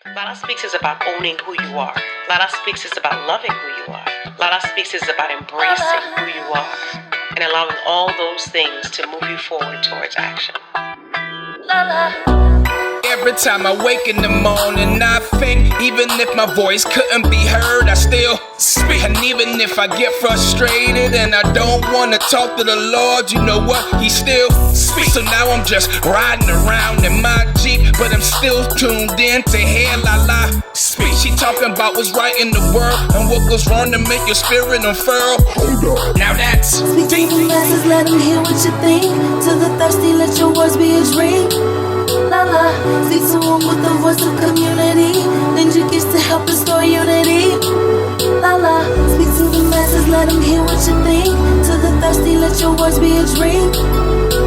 LaLa Speaks is about owning who you are. LaLa Speaks is about loving who you are. LaLa Speaks is about embracing who you are and allowing all those things to move you forward towards action. Every time I wake in the morning, I think even if my voice couldn't be heard, I still speak. And even if I get frustrated and I don't want to talk to the Lord, you know what? He still speaks. So now I'm just riding around in my Jeep, but I'm still tuned in to hear LaLa speak. She talking about what's right in the world and what goes wrong to make your spirit unfurl. Now that's speak to the masses, let them hear what you think. To the thirsty, let your words be a drink. LaLa, speak to them with the voice of community. Ninja gets to help restore unity. LaLa, speak to the masses, let them hear what you think. To the thirsty, let your words be a drink.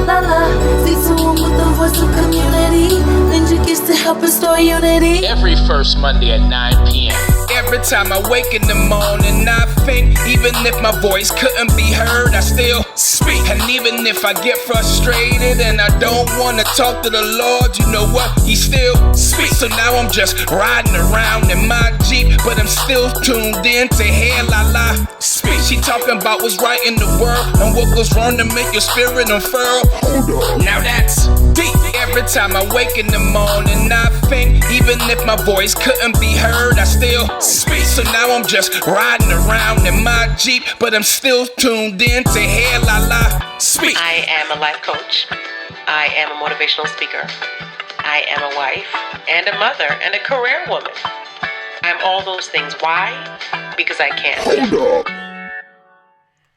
LaLa, speak to them with the voice of community. Ninja gets to help restore unity. every first Monday at 9 p.m. Every time I wake in the morning, I think even if my voice couldn't be heard, I still speak. And even if I get frustrated and I don't want to talk to the Lord, you know what? He still speaks. So now I'm just riding around in my Jeep, but I'm still tuned in to hear LaLa speak. She talking about what's right in the world and what goes wrong to make your spirit unfurl. Now that's deep. Every time I wake in the morning, I think even if my voice couldn't be heard, I still speak. So now I'm just riding around in my Jeep, but I'm still tuned in to hear LaLa speak. I am a life coach. I am a motivational speaker. I am a wife and a mother and a career woman. I'm all those things. Why? Because I can.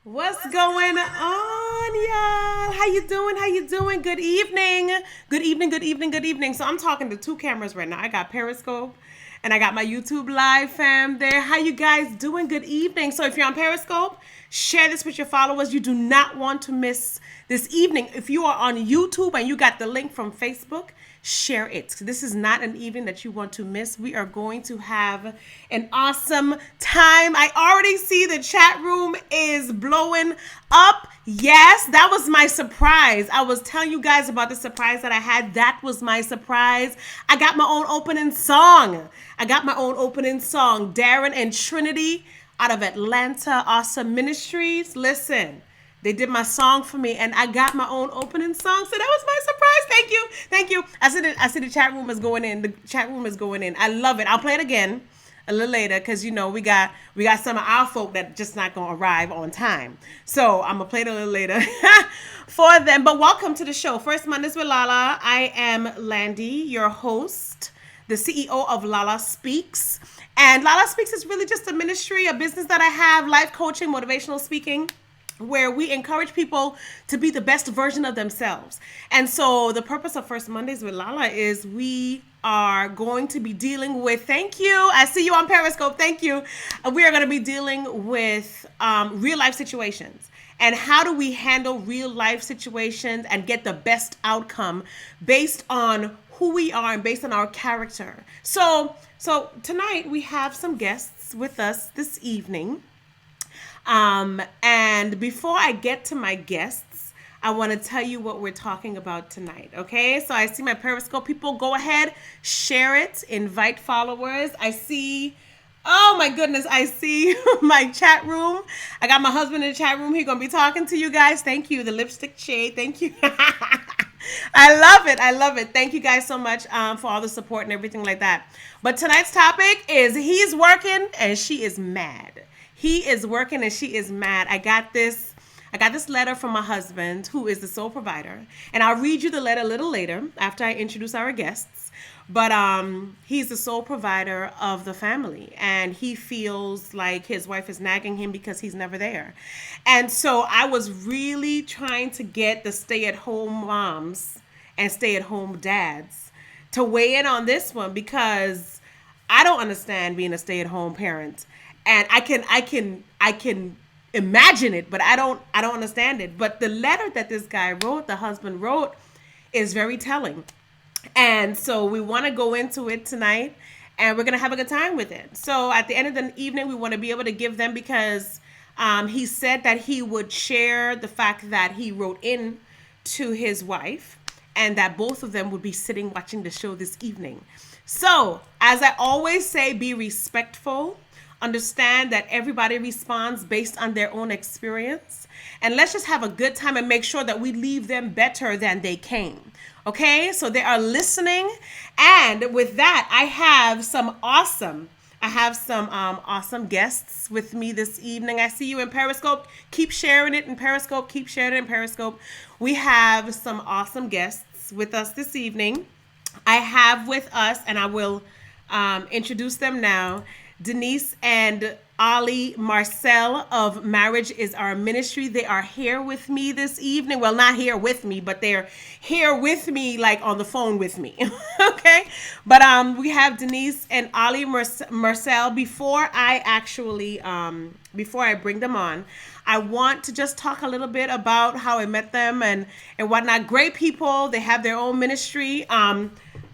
What's going on, y'all? How you doing? How you doing? Good evening. Good evening, good evening, good evening. So I'm talking to two cameras right now. I got Periscope and I got my YouTube Live fam there. How you guys doing? Good evening. So if you're on Periscope, share this with your followers. You do not want to miss this evening. If you are on YouTube and you got the link from Facebook, share it. This is not an evening that you want to miss. We are going to have an awesome time. I already see the chat room is blowing up. Yes, that was my surprise. I was telling you guys about the surprise that I had. That was my surprise. I got my own opening song. Darren and Trinity out of Atlanta, Awesome Ministries. Listen, they did my song for me, and I got my own opening song. So that was my surprise. Thank you. I see the chat room is going in. The chat room is going in. I love it. I'll play it again a little later because you know we got some of our folk that just not gonna arrive on time. So I'm gonna play it a little later for them. But welcome to the show. First Mondays with LaLa. I am Landy, your host, the CEO of LaLa Speaks. And LaLa Speaks is really just a ministry, a business that I have, life coaching, motivational speaking, where we encourage people to be the best version of themselves. And so the purpose of First Mondays with LaLa is we are going to be dealing with, thank you, I see you on Periscope, thank you. We are going to be dealing with real life situations. And how do we handle real life situations and get the best outcome based on who we are and based on our character. So tonight we have some guests with us this evening. And before I get to my guests, I want to tell you what we're talking about tonight. Okay. So I see my Periscope people. Go ahead, share it, invite followers. I see, oh my goodness, I see my chat room. I got my husband in the chat room. He's going to be talking to you guys. Thank you. The lipstick shade. Thank you. I love it. Thank you guys so much for all the support and everything like that. But tonight's topic is he's working and she is mad. He is working and she is mad. I got this letter from my husband, who is the sole provider. And I'll read you the letter a little later after I introduce our guests. But he's the sole provider of the family. And he feels like his wife is nagging him because he's never there. And so I was really trying to get the stay-at-home moms and stay-at-home dads to weigh in on this one because I don't understand being a stay-at-home parent. And I can imagine it, but I don't understand it. But the letter that this guy wrote, the husband wrote, is very telling. And so we want to go into it tonight and we're going to have a good time with it. So at the end of the evening, we want to be able to give them because he said that he would share the fact that he wrote in to his wife and that both of them would be sitting watching the show this evening. So, as I always say, be respectful. Understand that everybody responds based on their own experience. And let's just have a good time and make sure that we leave them better than they came. Okay? So they are listening. And with that, I have some awesome guests with me this evening. I see you in Periscope. Keep sharing it in Periscope. Keep sharing it in Periscope. We have some awesome guests with us this evening. I have with us, and I will introduce them now, Denise and Ali Marcel of Marriage is Our Ministry. They are here with me this evening. Well, not here with me, but they're here with me, like on the phone with me. Okay? But we have Denise and Ali Marcel. Before I bring them on, I want to just talk a little bit about how I met them and whatnot. Great people. They have their own ministry.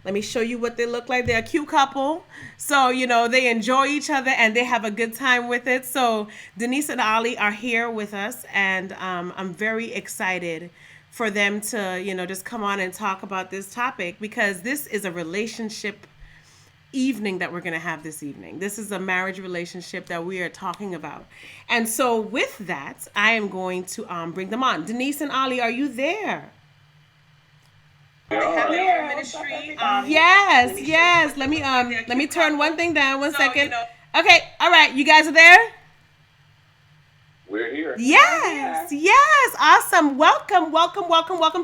Let me show you what they look like. They're a cute couple. So, they enjoy each other and they have a good time with it. So Denise and Ali are here with us, and I'm very excited for them to, just come on and talk about this topic, because this is a relationship evening that we're going to have this evening. This is a marriage relationship that we are talking about. And so with that, I am going to bring them on. Denise and Ali, are you there? Yeah. Ministry. Yes. Let me turn one thing down. One second. Okay. All right. You guys are there? We're here. Yes. Awesome. Welcome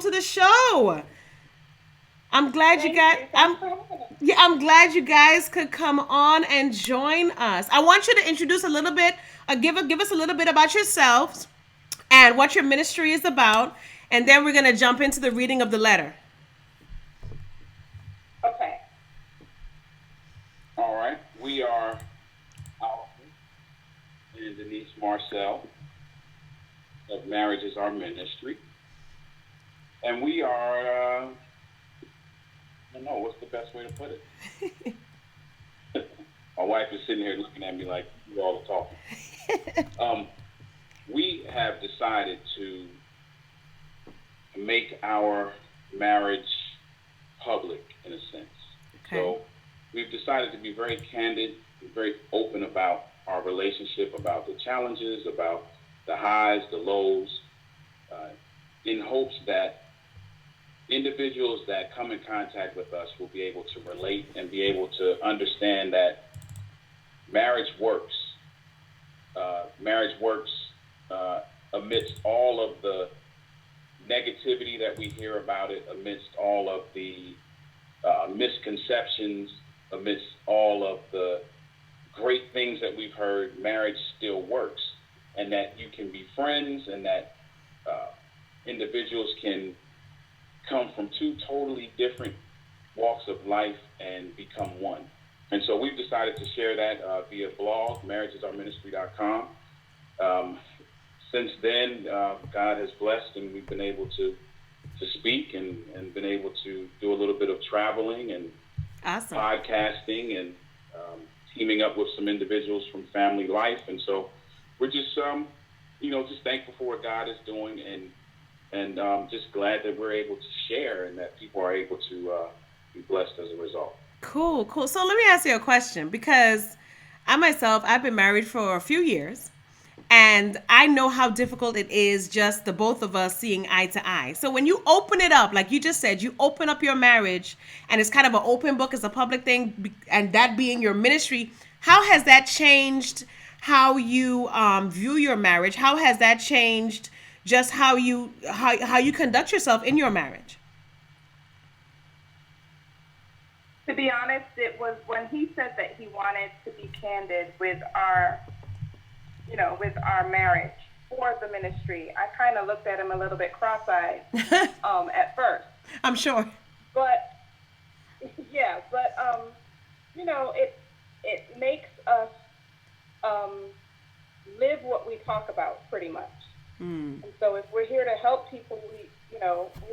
to the show. I'm glad you guys. I'm glad you guys could come on and join us. I want you to introduce a little bit. Give us a little bit about yourselves and what your ministry is about, and then we're gonna jump into the reading of the letter. Okay. All right. We are Allison and Denise Marcel of Marriage is Our Ministry. And we are, I don't know, what's the best way to put it? My wife is sitting here looking at me like, you all are talking. We have decided to make our marriage public, in a sense. Okay. So we've decided to be very candid, very open about our relationship, about the challenges, about the highs, the lows, in hopes that individuals that come in contact with us will be able to relate and be able to understand that marriage works. Marriage works amidst all of the negativity that we hear about it, amidst all of the misconceptions, amidst all of the great things that we've heard. Marriage still works, and that you can be friends, and that individuals can come from two totally different walks of life and become one. And so we've decided to share that via blog, marriageisOurministry.com. Since then, God has blessed, and we've been able to speak and been able to do a little bit of traveling and Awesome. podcasting and teaming up with some individuals from family life. And so we're just, just thankful for what God is doing, and just glad that we're able to share and that people are able to be blessed as a result. Cool. So let me ask you a question, because I've been married for a few years, and I know how difficult it is, just the both of us seeing eye to eye. So when you open it up, like you just said, you open up your marriage and it's kind of an open book, it's a public thing, and that being your ministry, how has that changed how you view your marriage? How has that changed just how you conduct yourself in your marriage? To be honest, it was when he said that he wanted to be candid with our marriage for the ministry, I kind of looked at him a little bit cross-eyed at first. I'm sure. But it makes us live what we talk about, pretty much. And so if we're here to help people, we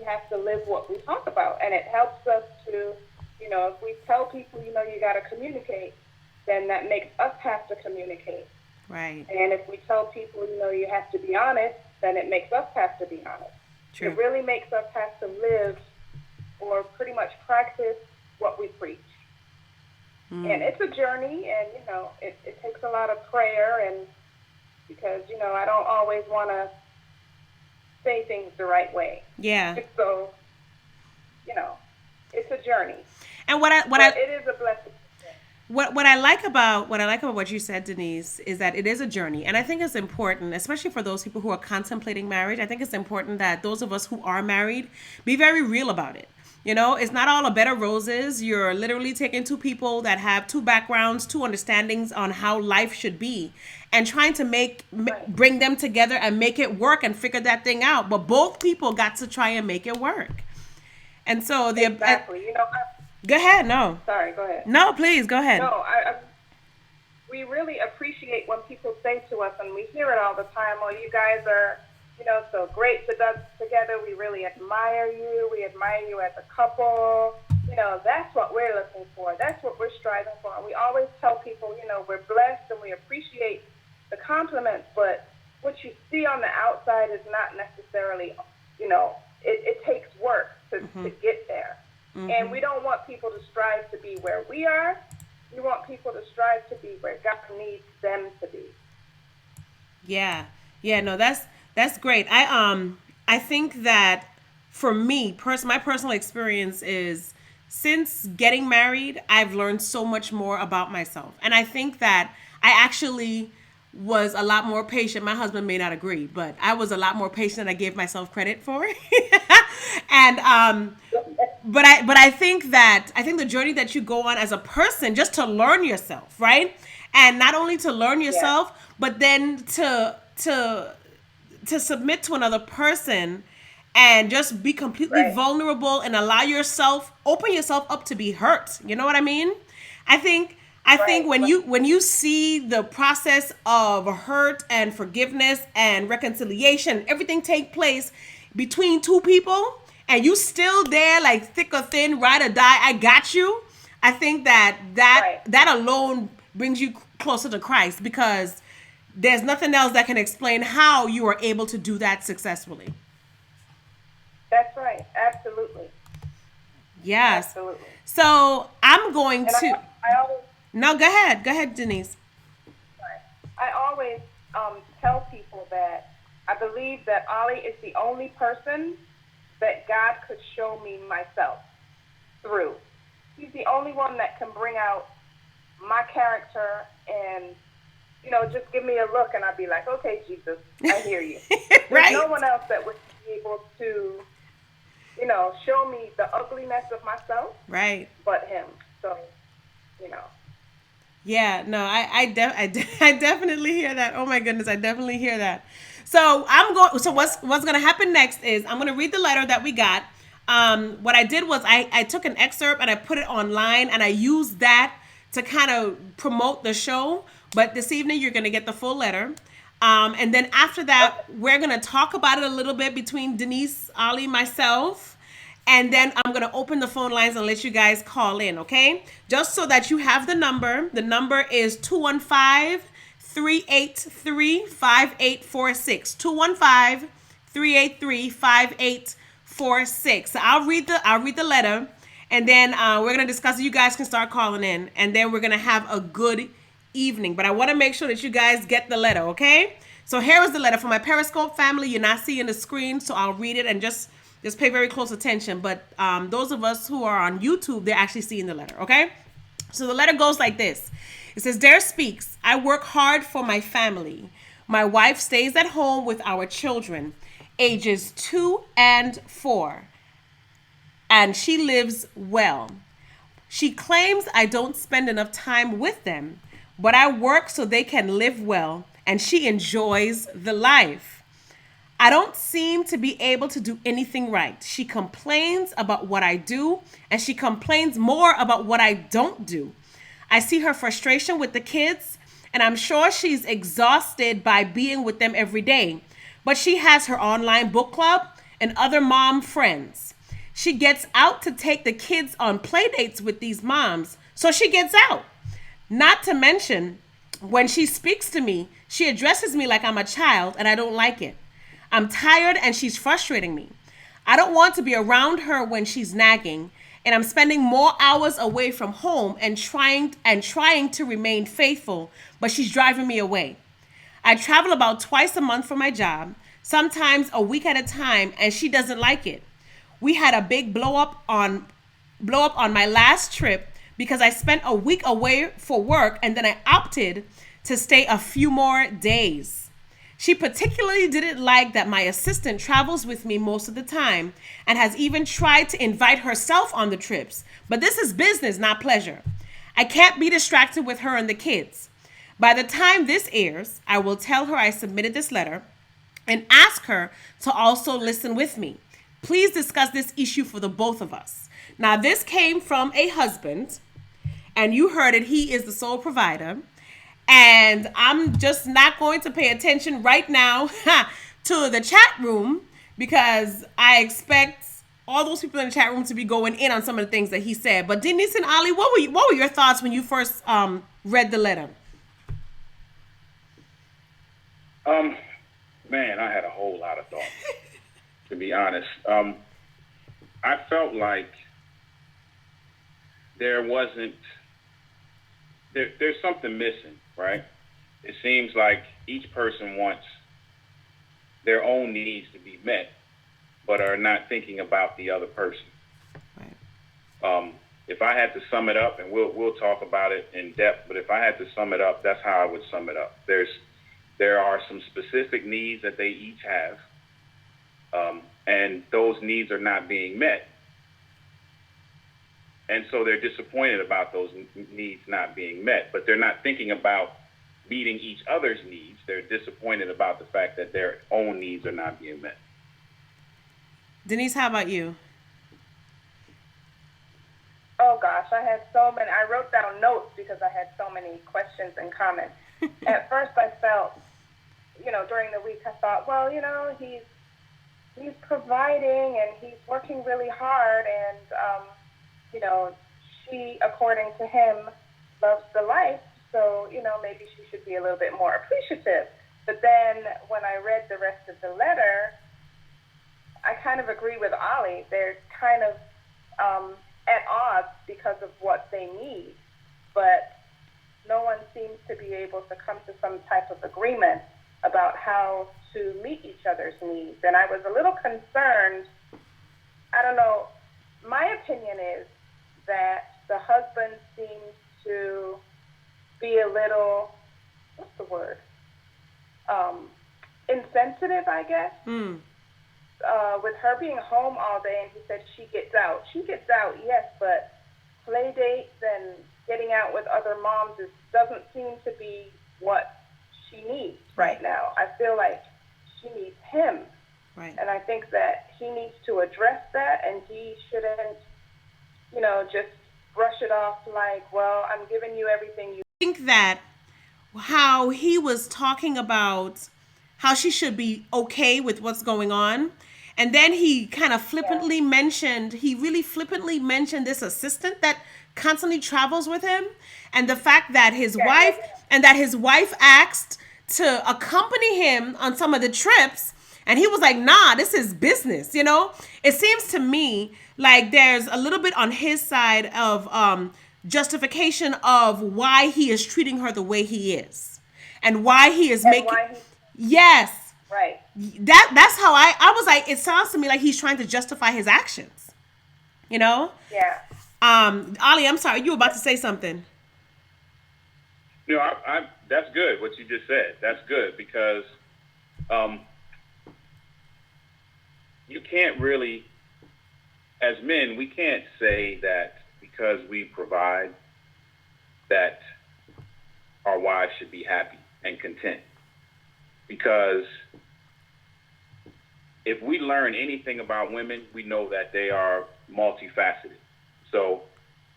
have to live what we talk about, and it helps us to, if we tell people, you got to communicate, then that makes us have to communicate. Right. And if we tell people, you have to be honest, then it makes us have to be honest. True. It really makes us have to live or pretty much practice what we preach. And it's a journey, and, it takes a lot of prayer, and because, I don't always want to say things the right way. Yeah. So, it's a journey. And it is a blessing. What I like about what you said, Denise, is that it is a journey, and I think it's important, especially for those people who are contemplating marriage. I think it's important that those of us who are married be very real about it. It's not all a bed of roses. You're literally taking two people that have two backgrounds, two understandings on how life should be, and trying to bring them together and make it work and figure that thing out. But both people got to try and make it work. And so exactly. Go ahead. No. Sorry. Go ahead. No, please go ahead. No, we really appreciate when people say to us, and we hear it all the time. Oh, you guys are, so great together. We really admire you. We admire you as a couple. That's what we're looking for. That's what we're striving for. And we always tell people, we're blessed and we appreciate the compliments, but what you see on the outside is not necessarily, it takes work to get there. Mm-hmm. And we don't want people to strive to be where we are. We want people to strive to be where God needs them to be. Yeah. No, that's great. I think that for me, my personal experience is, since getting married, I've learned so much more about myself. And I think that I actually was a lot more patient. My husband may not agree, but I was a lot more patient than I gave myself credit for. And but I think the journey that you go on as a person, just to learn yourself, right? And not only to learn yourself, but then to submit to another person and just be completely vulnerable and open yourself up to be hurt. You know what I mean? I think when you see the process of hurt and forgiveness and reconciliation, everything take place between two people, and you still there like thick or thin, ride or die, I got you. I think that alone brings you closer to Christ, because there's nothing else that can explain how you are able to do that successfully. That's right. Absolutely. Yes. Absolutely. So I'm going to... I always... No, go ahead. Go ahead, Denise. I always tell people that I believe that Ollie is the only person that God could show me myself through. He's the only one that can bring out my character and, just give me a look and I'll be like, okay, Jesus, I hear you. There's no one else that would be able to, show me the ugliness of myself. Right. But him. So, Yeah, no, I definitely hear that. Oh my goodness, I definitely hear that. So what's going to happen next is I'm going to read the letter that we got. What I did was I took an excerpt and I put it online, and I used that to kind of promote the show. But this evening you're going to get the full letter. And then after that, we're going to talk about it a little bit between Denise, Ollie, myself. And then I'm going to open the phone lines and let you guys call in, okay? Just so that you have the number. The number is 215-383-5846. 215-383-5846. So I'll read the letter, and then we're going to discuss it. You guys can start calling in, and then we're going to have a good evening. But I want to make sure that you guys get the letter, okay? So here is the letter. For my Periscope family, you're not seeing the screen, so I'll read it and just pay very close attention. But those of us who are on YouTube, they're actually seeing the letter, okay? So the letter goes like this. It says, Dear Speaks, I work hard for my family. My wife stays at home with our children, ages 2 and 4, and she lives well. She claims I don't spend enough time with them, but I work so they can live well, and she enjoys the life. I don't seem to be able to do anything right. She complains about what I do, and she complains more about what I don't do. I see her frustration with the kids, and I'm sure she's exhausted by being with them every day. But she has her online book club and other mom friends. She gets out to take the kids on play dates with these moms, so she gets out. Not to mention, when she speaks to me, she addresses me like I'm a child, and I don't like it. I'm tired and she's frustrating me. I don't want to be around her when she's nagging, and I'm spending more hours away from home and trying to remain faithful, but she's driving me away. I travel about twice a month for my job, sometimes a week at a time, and she doesn't like it. We had a big blow up on my last trip because I spent a week away for work and then I opted to stay a few more days. She particularly didn't like that my assistant travels with me most of the time and has even tried to invite herself on the trips. But this is business, not pleasure. I can't be distracted with her and the kids. By the time this airs, I will tell her I submitted this letter and ask her to also listen with me. Please discuss this issue for the both of us. Now, this came from a husband, and you heard it. He is the sole provider. And I'm just not going to pay attention right now to the chat room because I expect all those people in the chat room to be going in on some of the things that he said. But Denise and Ali, what were your thoughts when you first read the letter? Man, I had a whole lot of thoughts, to be honest. I felt like there's something missing, right? It seems like each person wants their own needs to be met, but are not thinking about the other person. Right. If I had to sum it up, and we'll talk about it in depth, but if I had to sum it up, that's how I would sum it up. There are some specific needs that they each have, and those needs are not being met. And so they're disappointed about those needs not being met, but they're not thinking about meeting each other's needs. They're disappointed about the fact that their own needs are not being met. Denise, how about you? Oh gosh, I had so many. I wrote down notes because I had so many questions and comments. At first I felt, during the week I thought, well, he's providing and he's working really hard and, she, according to him, loves the life. So, maybe she should be a little bit more appreciative. But then when I read the rest of the letter, I kind of agree with Ali. They're kind of at odds because of what they need. But no one seems to be able to come to some type of agreement about how to meet each other's needs. And I was a little concerned. I don't know. My opinion is that the husband seems to be a little, what's the word? Insensitive, I guess. With her being home all day, and he said she gets out. She gets out, yes, but play dates and getting out with other moms doesn't seem to be what she needs right now. I feel like she needs him. Right. And I think that he needs to address that, and he shouldn't, just brush it off like, well, I'm giving you everything you think that how he was talking about how she should be okay with what's going on. And then he kind of flippantly mentioned this assistant that constantly travels with him. And the fact that his wife asked to accompany him on some of the trips. And he was like, nah, this is business, It seems to me like there's a little bit on his side of justification of why he is treating her the way he is. And why he is yes. Right. That's how I was like, it sounds to me like he's trying to justify his actions. Yeah. Ali, I'm sorry, you were about to say something. No, that's good what you just said. That's good because you can't really, as men, we can't say that because we provide that our wives should be happy and content. Because if we learn anything about women, we know that they are multifaceted. So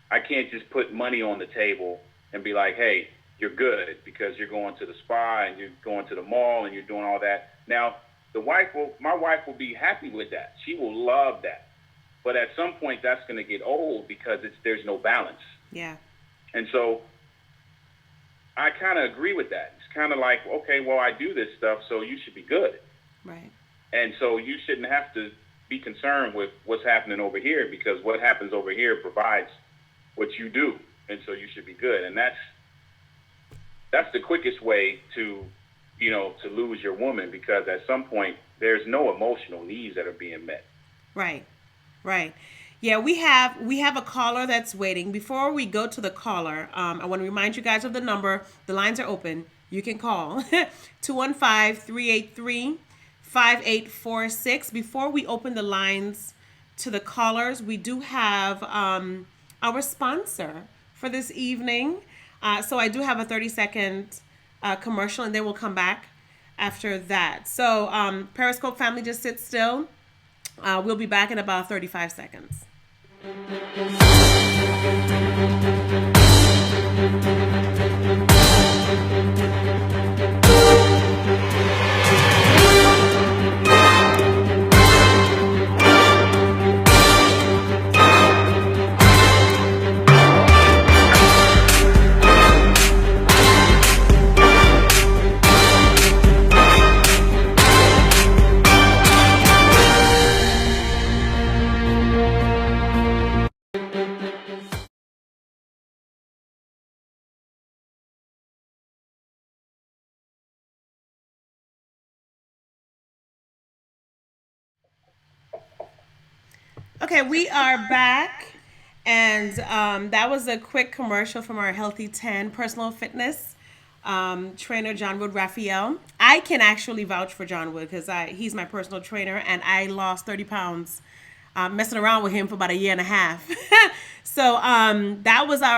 I can't just put money on the table and be like, hey, you're good because you're going to the spa and you're going to the mall and you're doing all that. Now, my wife will be happy with that. She will love that. But at some point, that's going to get old because there's no balance. Yeah. And so I kind of agree with that. It's kind of like, okay, well, I do this stuff, so you should be good. Right. And so you shouldn't have to be concerned with what's happening over here, because what happens over here provides what you do, and so you should be good. And that's the quickest way to, to lose your woman, because at some point there's no emotional needs that are being met. Right. Yeah, we have a caller that's waiting. Before we go to the caller, I want to remind you guys of the number. The lines are open. You can call 215-383-5846. Before we open the lines to the callers, we do have our sponsor for this evening. So I do have a 30-second commercial, and then we'll come back after that. So Periscope family, just sit still. We'll be back in about 35 seconds. Okay, we are back, and that was a quick commercial from our Healthy 10 personal fitness trainer, John Wood Raphael. I can actually vouch for John Wood because he's my personal trainer, and I lost 30 pounds messing around with him for about a year and a half. So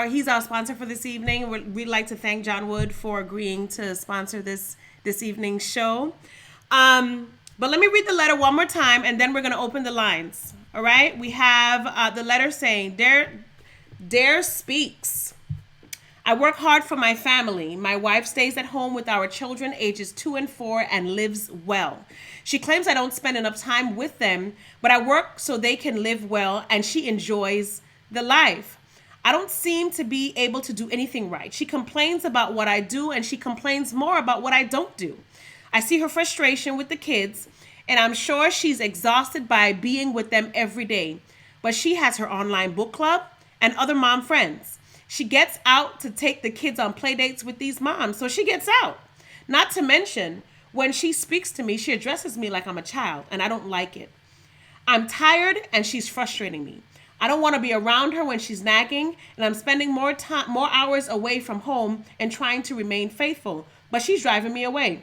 he's our sponsor for this evening. We'd like to thank John Wood for agreeing to sponsor this evening's show. But let me read the letter one more time, and then we're going to open the lines. All right, we have the letter saying, Dear Speaks, I work hard for my family. My wife stays at home with our children ages 2 and 4 and lives well. She claims I don't spend enough time with them, but I work so they can live well, and she enjoys the life. I don't seem to be able to do anything right. She complains about what I do, and she complains more about what I don't do. I see her frustration with the kids, and I'm sure she's exhausted by being with them every day. But she has her online book club and other mom friends. She gets out to take the kids on play dates with these moms, so she gets out. Not to mention, when she speaks to me, she addresses me like I'm a child, and I don't like it. I'm tired, and she's frustrating me. I don't want to be around her when she's nagging, and I'm spending more hours away from home and trying to remain faithful, but she's driving me away.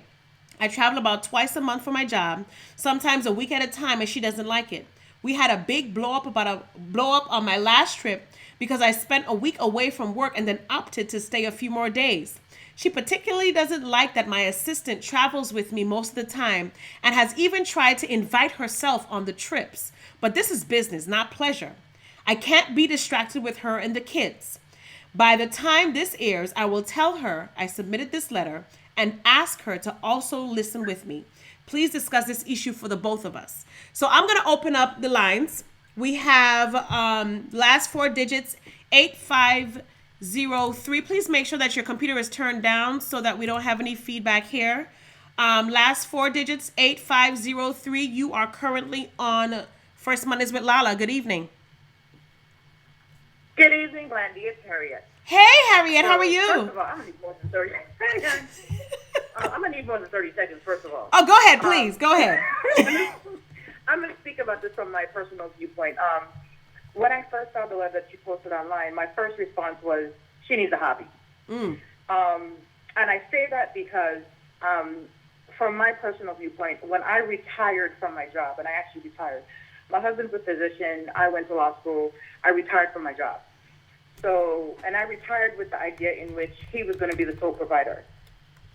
I travel about twice a month for my job, sometimes a week at a time, and she doesn't like it. We had a big blow up on my last trip because I spent a week away from work and then opted to stay a few more days. She particularly doesn't like that my assistant travels with me most of the time and has even tried to invite herself on the trips. But this is business, not pleasure. I can't be distracted with her and the kids. By the time this airs, I will tell her I submitted this letter and ask her to also listen with me. Please discuss this issue for the both of us. So I'm going to open up the lines. We have last 4 digits, 8503. Please make sure that your computer is turned down so that we don't have any feedback here. Last 4 digits, 8503. You are currently on First Mondays with LaLa. Good evening. Good evening, Blandy. It's Harriet. Hey, Harriet. How are you? First of all, I'm going to need more than 30 seconds. I'm going to need more than 30 seconds, first of all. Oh, go ahead, please. Go ahead. I'm going to speak about this from my personal viewpoint. When I first saw the letter that you posted online, my first response was, she needs a hobby. And I say that because from my personal viewpoint, when I retired from my job, and I actually retired, my husband's a physician, I went to law school, I retired from my job. So, and I retired with the idea in which he was going to be the sole provider.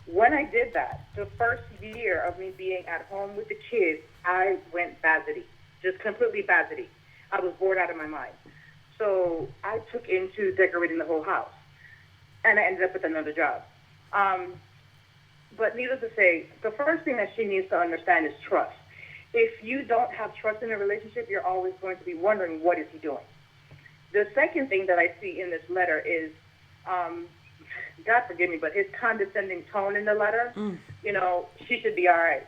When I did that, the first year of me being at home with the kids, I went bazity, just completely bazity. I was bored out of my mind. So I took into decorating the whole house, and I ended up with another job. But needless to say, the first thing that she needs to understand is trust. If you don't have trust in a relationship, you're always going to be wondering, what is he doing? The second thing that I see in this letter is, God forgive me, but his condescending tone in the letter, you know, she should be all right.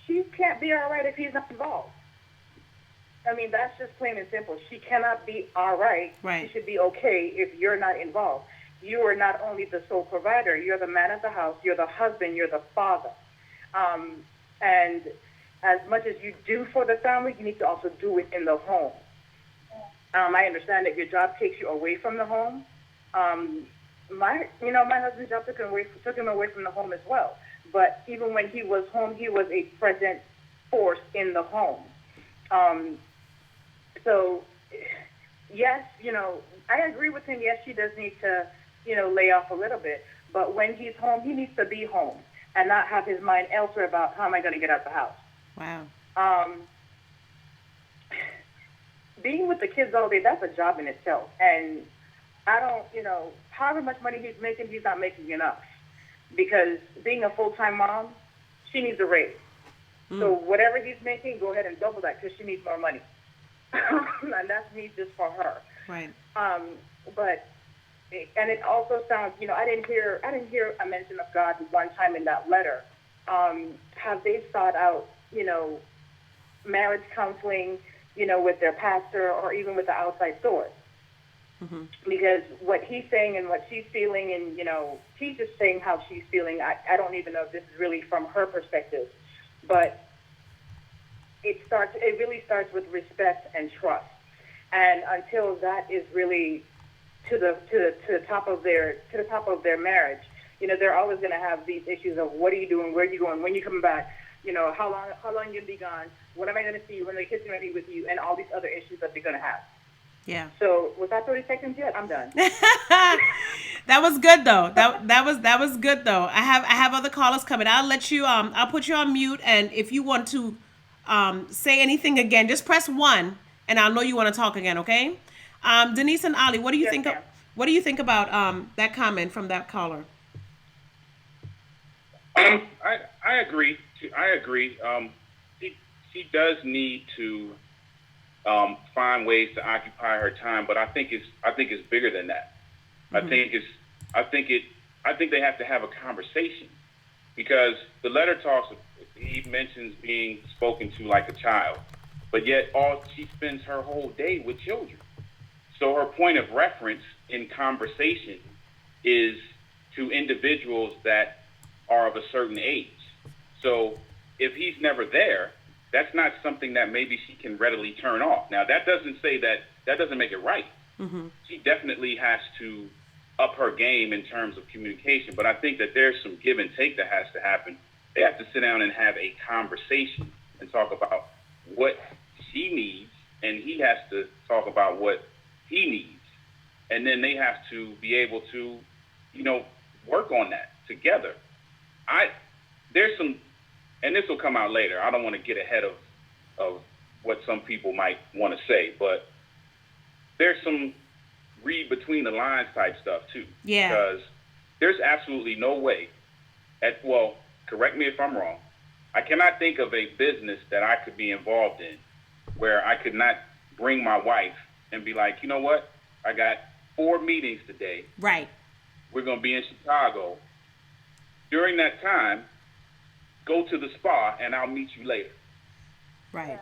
She can't be all right if he's not involved. I mean, that's just plain and simple. She cannot be all right. Right. She should be okay if you're not involved. You are not only the sole provider, you're the man of the house, you're the husband, you're the father. And as much as you do for the family, you need to also do it in the home. I understand that your job takes you away from the home. My husband's job took him away from the home as well. But even when he was home, he was a present force in the home. So, yes, I agree with him. Yes, she does need to, lay off a little bit. But when he's home, he needs to be home and not have his mind elsewhere about how am I going to get out the house. Wow. Being with the kids all day, that's a job in itself. And I don't, however much money he's making, he's not making enough. Because being a full-time mom, she needs a raise. So whatever he's making, go ahead and double that because she needs more money. And that's me just for her. Right. And it also sounds, I didn't hear a mention of God one time in that letter. Have they sought out, marriage counseling, with their pastor or even with the outside source? Mm-hmm. Because what he's saying and what she's feeling, and she's just saying how she's feeling. I don't even know if this is really from her perspective, but it really starts with respect and trust. And until that is really to the top of their marriage, they're always going to have these issues of what are you doing, where are you going, when you coming back, how long are you going to be gone, what am I going to see, when the kids are going to be with you, and all these other issues that they're going to have. Yeah. So was that 30 seconds yet? I'm done. That was good though. That was good though. I have other callers coming. I'll let you I'll put you on mute, and if you want to say anything again, just press 1 and I'll know you want to talk again, okay? Denise and Ali, what do you think ma'am. What do you think about that comment from that caller? I agree. She does need to find ways to occupy her time, but I think it's bigger than that. Mm-hmm. I think they have to have a conversation, because the letter he mentions being spoken to like a child, but yet she spends her whole day with children. So her point of reference in conversation is to individuals that are of a certain age. So if he's never there, that's not something that maybe she can readily turn off. Now, that doesn't say that doesn't make it right. Mm-hmm. She definitely has to up her game in terms of communication, but I think that there's some give and take that has to happen. They have to sit down and have a conversation and talk about what she needs, and he has to talk about what he needs. And then they have to be able to, work on that together. There's some, and this will come out later. I don't want to get ahead of what some people might want to say, but there's some read between the lines type stuff too. Yeah. Because there's absolutely no way correct me if I'm wrong, I cannot think of a business that I could be involved in where I could not bring my wife and be like, you know what? I got 4 meetings today. Right. We're going to be in Chicago. During that time, go to the spa and I'll meet you later. Right.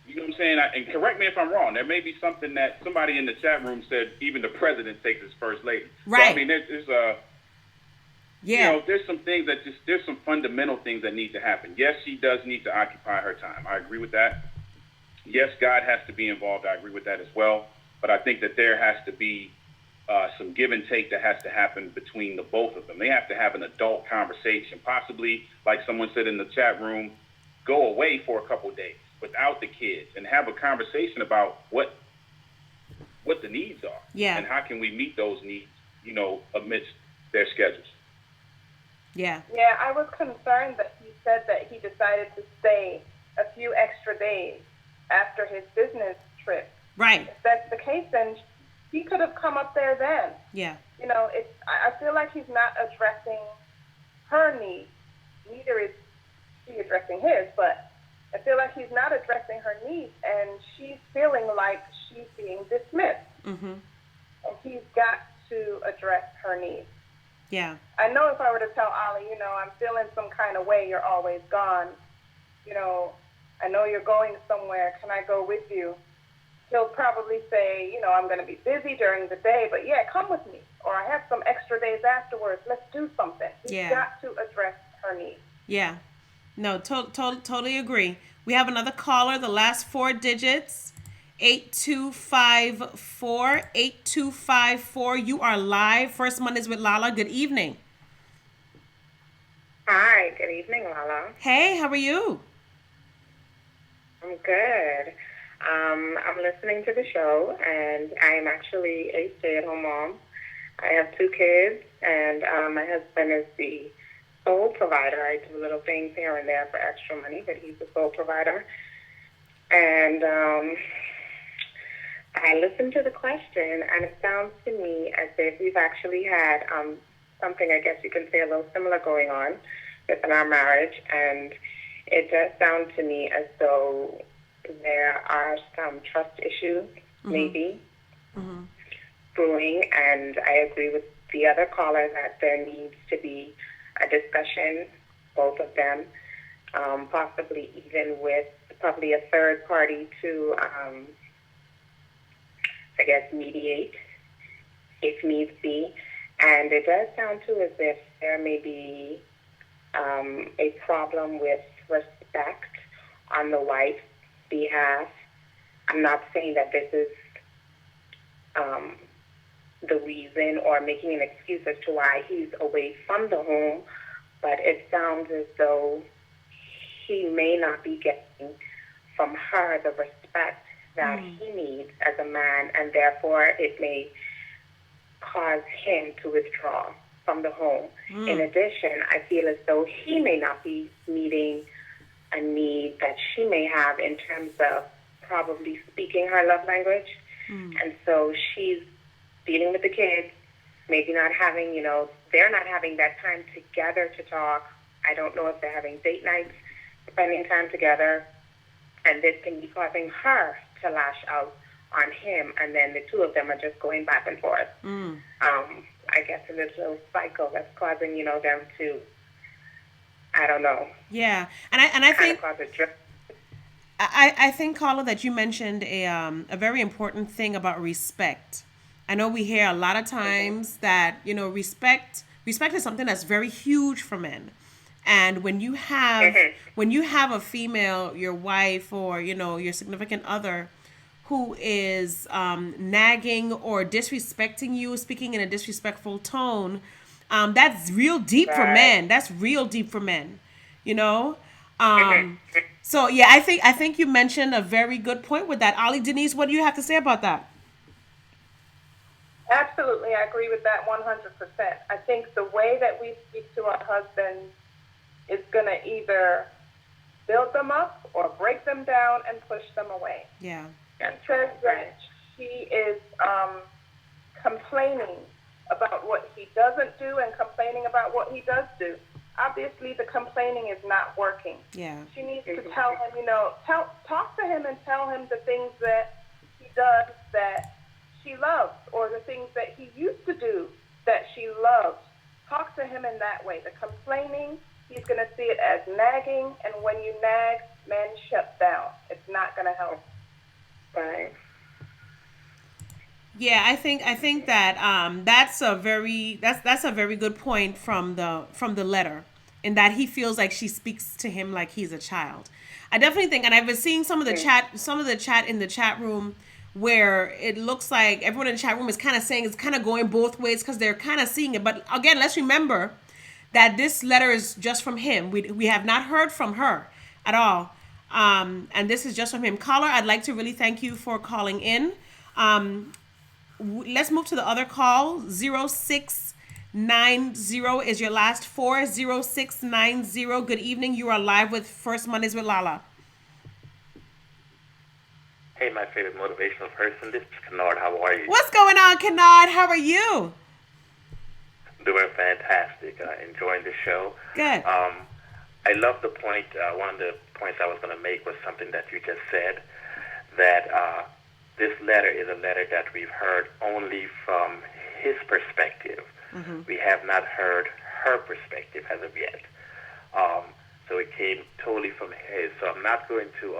You know what I'm saying? And correct me if I'm wrong. There may be something that somebody in the chat room said even the president takes his first lady. Right. So, I mean, there's some things there's some fundamental things that need to happen. Yes, she does need to occupy her time. I agree with that. Yes, God has to be involved. I agree with that as well. But I think that there has to be some give and take that has to happen between the both of them. They have to have an adult conversation, possibly, like someone said in the chat room, go away for a couple of days without the kids and have a conversation about what the needs are. Yeah. And how can we meet those needs, amidst their schedules. Yeah. Yeah, I was concerned that he said that he decided to stay a few extra days after his business trip. Right. If that's the case, then he could have come up there then. Yeah. I feel like he's not addressing her needs. Neither is she addressing his, but I feel like he's not addressing her needs, and she's feeling like she's being dismissed. Mm-hmm. And he's got to address her needs. Yeah. I know if I were to tell Ali, I'm feeling some kind of way, you're always gone, I know you're going somewhere. Can I go with you? He'll probably say, you know, I'm going to be busy during the day, but yeah, come with me. Or I have some extra days afterwards. Let's do something. He's Yeah. got to address her needs. Yeah. No, totally agree. We have another caller, the last four digits, 8254. 8254. You are live. First Mondays with LaLa. Good evening. Hi, good evening, LaLa. Hey, how are you? I'm good. I'm listening to the show, and I'm actually a stay-at-home mom. I have 2 kids, and my husband is the sole provider. I do little things here and there for extra money, but he's the sole provider. And I listened to the question, and it sounds to me as if we've actually had something, I guess you can say, a little similar going on within our marriage, and it does sound to me as though there are some trust issues, maybe, brewing, and I agree with the other caller that there needs to be a discussion, both of them, possibly even with probably a third party to, I guess, mediate if needs be. And it does sound, too, as if there may be a problem with respect on the wife's behalf. I'm not saying that this is the reason or making an excuse as to why he's away from the home, but it sounds as though he may not be getting from her the respect that he needs as a man, and therefore it may cause him to withdraw from the home. In addition, I feel as though he may not be meeting a need that she may have in terms of probably speaking her love language. And so she's dealing with the kids, maybe not having, you know, they're not having that time together to talk. I don't know if they're having date nights, spending time together, and this can be causing her to lash out on him, and then the two of them are just going back and forth. I guess in this little cycle that's causing, you know, them to, I don't know. Yeah, and I think Cause a drift. I think, Carla, that you mentioned a very important thing about respect. I know we hear a lot of times that, you know, respect is something that's very huge for men. And when you have a female, your wife or, you know, your significant other who is nagging or disrespecting you, speaking in a disrespectful tone, that's real deep for men. That's real deep for men, you know? So yeah, I think you mentioned a very good point with that. Ali, Denise, what do you have to say about that? Absolutely, I agree with that 100%. I think the way that we speak to our husbands is going to either build them up or break them down and push them away. Yeah. Because she is complaining about what he doesn't do and complaining about what he does do. Obviously, the complaining is not working. Yeah. She needs to tell him, you know, talk to him and tell him the things that he does that she loves, or the things that he used to do that she loves. Talk to him in that way. The complaining, he's going to see it as nagging, and when you nag, men shut down. It's not going to help. Right. Yeah, I think that that's a very good point from the letter, in that he feels like she speaks to him like he's a child. I definitely think, and I've been seeing some of the chat in the chat room where it looks like everyone in the chat room is kind of saying it's kind of going both ways because they're kind of seeing it. But again, let's remember that this letter is just from him. We have not heard from her at all. And this is just from him. Caller, I'd like to really thank you for calling in. Let's move to the other call. 0690 is your last four. 0690. Good evening. You are live with First Mondays with LaLa. Hey, my favorite motivational person. This is Kennard. How are you? What's going on, Kennard? How are you? Doing fantastic. Enjoying the show. Good. I love the point. One of the points I was going to make was something that you just said, that this letter is a letter that we've heard only from his perspective. We have not heard her perspective as of yet. So it came totally from his. So I'm not going to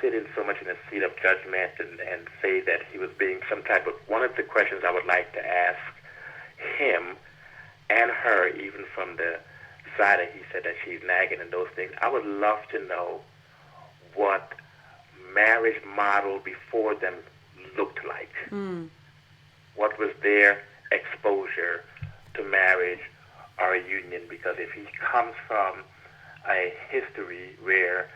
sit in so much in a seat of judgment and say that he was being some type of... One of the questions I would like to ask him and her, even from the side that he said that she's nagging and those things, I would love to know what marriage model before them looked like. What was their exposure to marriage or a union? Because if he comes from a history where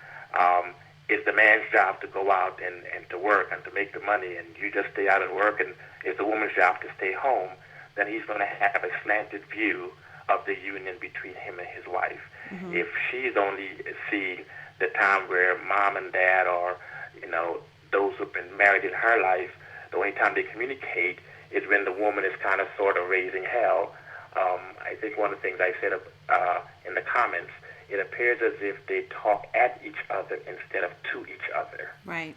it's the man's job to go out and to work and to make the money, and you just stay out and work, and it's the woman's job to stay home, then he's going to have a slanted view of the union between him and his wife. If she's only seeing the time where mom and dad or, those who've been married in her life, the only time they communicate is when the woman is kind of sort of raising hell. I think one of the things I said in the comments, it appears as if they talk at each other instead of to each other. Right.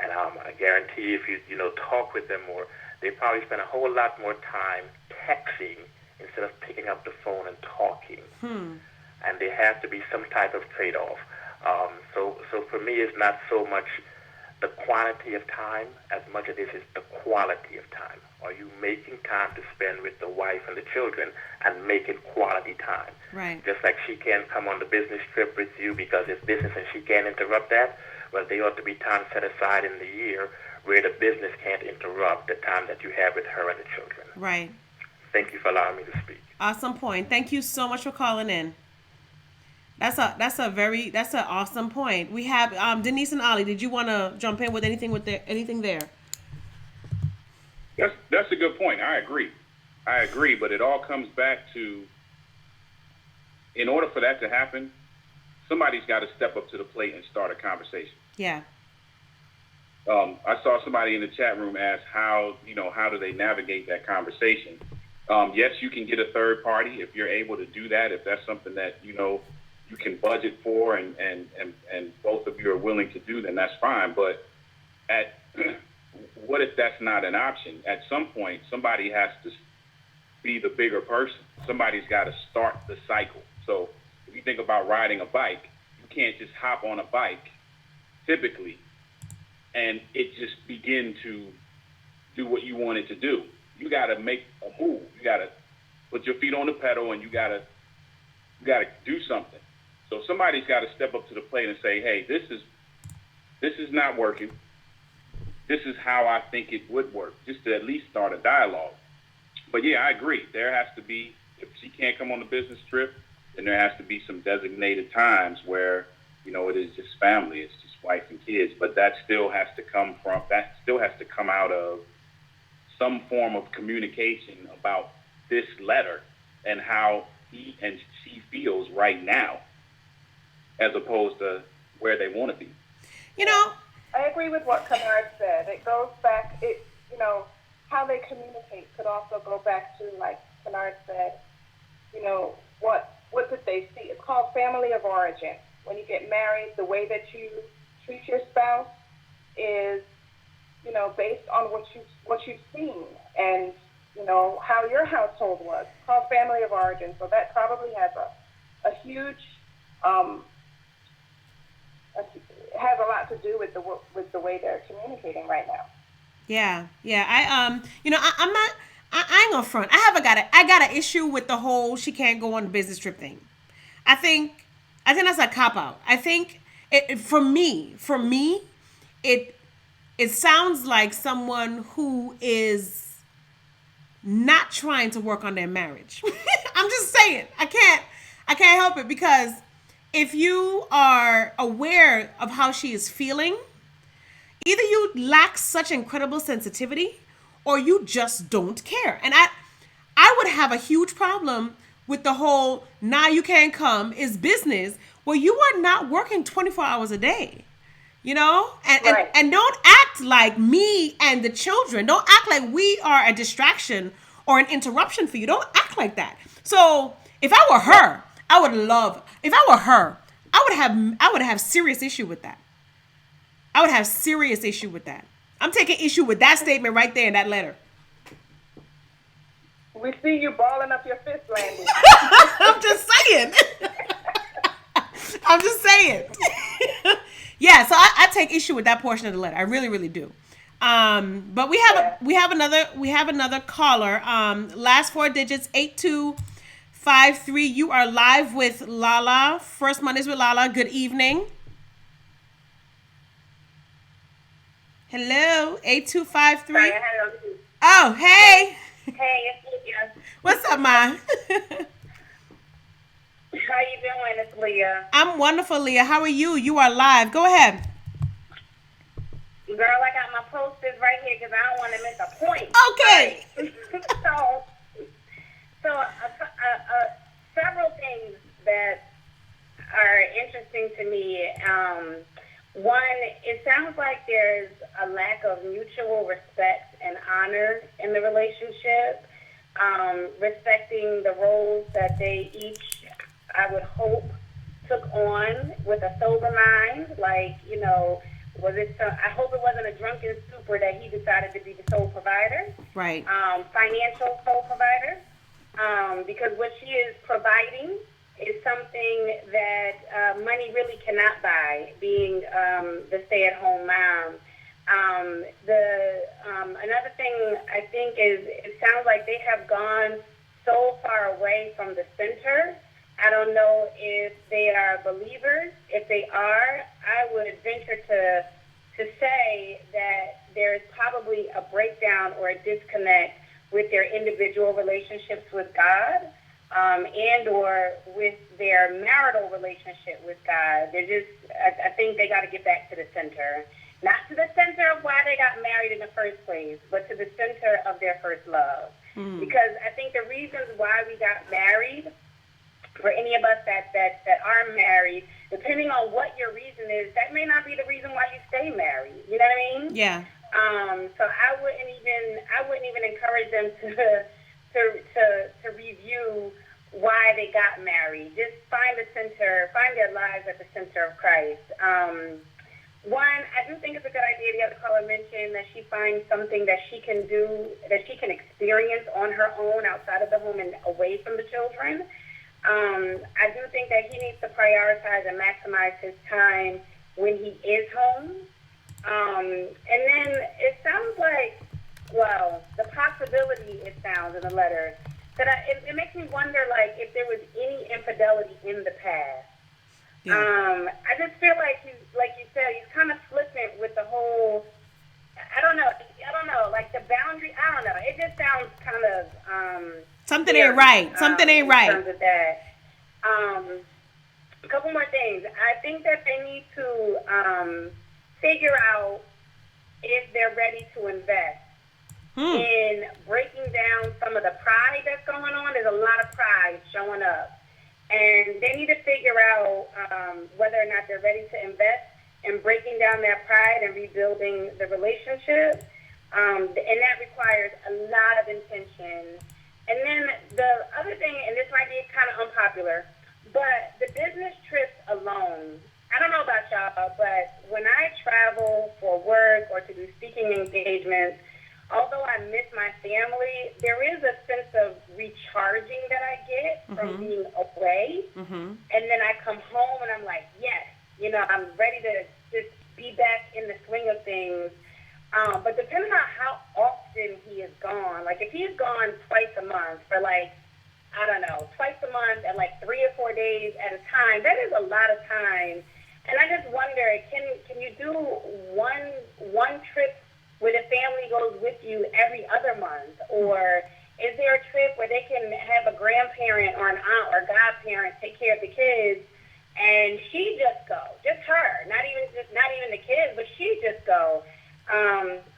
And I guarantee if you talk with them more, they probably spend a whole lot more time texting instead of picking up the phone and talking. And there has to be some type of trade-off. So for me, it's not so much the quantity of time as much as it is the quality of time. Are you making time to spend with the wife and the children and make it quality time? Right. Just like she can't come on the business trip with you because it's business and she can't interrupt that, well, there ought to be time set aside in the year where the business can't interrupt the time that you have with her and the children. Right. Thank you for allowing me to speak. Awesome point. Thank you so much for calling in. That's an awesome point. We have Denise and Ollie. Did you want to jump in with anything there? That's a good point. I agree, but it all comes back to, in order for that to happen, somebody's got to step up to the plate and start a conversation. Yeah. I saw somebody in the chat room ask how do they navigate that conversation. Yes, you can get a third party if you're able to do that, if that's something that you can budget for and both of you are willing to do, then that's fine. But what if that's not an option? At some point, somebody has to be the bigger person. Somebody's got to start the cycle. So if you think about riding a bike, you can't just hop on a bike, typically, and it just begin to do what you want it to do. You got to make a move. You got to put your feet on the pedal, and you got to do something. So somebody's got to step up to the plate and say, hey, this is not working. This is how I think it would work, just to at least start a dialogue. But yeah, I agree. There has to be, if she can't come on the business trip, then there has to be some designated times where, it is just family, it's just wife and kids. But that still has to come out of some form of communication about this letter and how he and she feels right now, as opposed to where they want to be. I agree with what Kennard said. It goes back, how they communicate could also go back to, like Kennard said, what did they see? It's called family of origin. When you get married, the way that you treat your spouse is, based on what you've seen and, how your household was. It's called family of origin. So that probably has a huge, has a lot to do with the way they're communicating right now. Yeah. I ain't gonna front. I got an issue with the whole she can't go on the business trip thing. I think that's a cop out. I think for me, it sounds like someone who is not trying to work on their marriage. I'm just saying. I can't help it, because if you are aware of how she is feeling, either you lack such incredible sensitivity or you just don't care. And I would have a huge problem with the whole, nah, you can't come, is business. Well, you are not working 24 hours a day, right. and don't act like me and the children. Don't act like we are a distraction or an interruption for you. Don't act like that. So if I were her, I would have serious issue with that. I'm taking issue with that statement right there in that letter. We see you balling up your fist, Landy. I'm just saying. take issue with that portion of the letter. I really, really do. But we have another caller. Last 4 digits 8253. You are live with LaLa. First Mondays with LaLa. Good evening. Hello, 8253. Sorry, I had it on mute. Oh, hey. Hey, it's Leah. What's up, Ma? How you doing? It's Leah. I'm wonderful, Leah. How are you? You are live. Go ahead. Girl, I got my posters right here because I don't want to miss a point. Okay. Right? So several things that are interesting to me. One, it sounds like there's a lack of mutual respect and honor in the relationship, respecting the roles that they each, I would hope, took on with a sober mind. Like, you know, I hope it wasn't a drunken stupor that he decided to be the sole provider. Right. Financial sole provider. Because what she is providing is something that money really cannot buy, being the stay-at-home mom. Another thing I think is it sounds like they have gone so far away from the center. I don't know if they are believers. If they are, I would venture to say that there is probably a breakdown or a disconnect with their individual relationships with God, and or with their marital relationship with God. I think they got to get back to the center. Not to the center of why they got married in the first place, but to the center of their first love. Because I think the reasons why we got married, for any of us that are married, depending on what your reason is, that may not be the reason why you stay married. You know what I mean? Yeah. So I wouldn't even encourage them to review why they got married. Just find their lives at the center of Christ. One, I do think it's a good idea. The other caller mentioned that she finds something that she can do, that she can experience on her own outside of the home and away from the children. I do think that he needs to prioritize and maximize his time when he is home. And then it sounds like, well, the possibility, it sounds in the letter, that it makes me wonder, like, if there was any infidelity in the past. Yeah. I just feel like like you said, he's kind of flippant with the whole, I don't know, like the boundary, I don't know. It just sounds kind of, something ain't right. Something ain't right. In terms of that. A couple more things. I think that they need to figure out if they're ready to invest in breaking down some of the pride that's going on. There's a lot of pride showing up. And they need to figure out whether or not they're ready to invest in breaking down that pride and rebuilding the relationship. And that requires a lot of intention. And then the other thing, and this might be kind of unpopular, but the business trips alone, I don't know about y'all, but when I travel for work or to do speaking engagements, although I miss my family, there is a sense of recharging that I get from being away. And then I come home and I'm like, yes, you know, I'm ready to just be back in the swing of things. But depending on how often he is gone, like if he's gone twice a month for like, I don't know, twice a month and like 3 or 4 days at a time, that is a lot of time. And I just wonder, can you do one trip where the family goes with you every other month? Or is there a trip where they can have a grandparent or an aunt or godparent take care of the kids and she just go, just her, not even the kids, but she just go.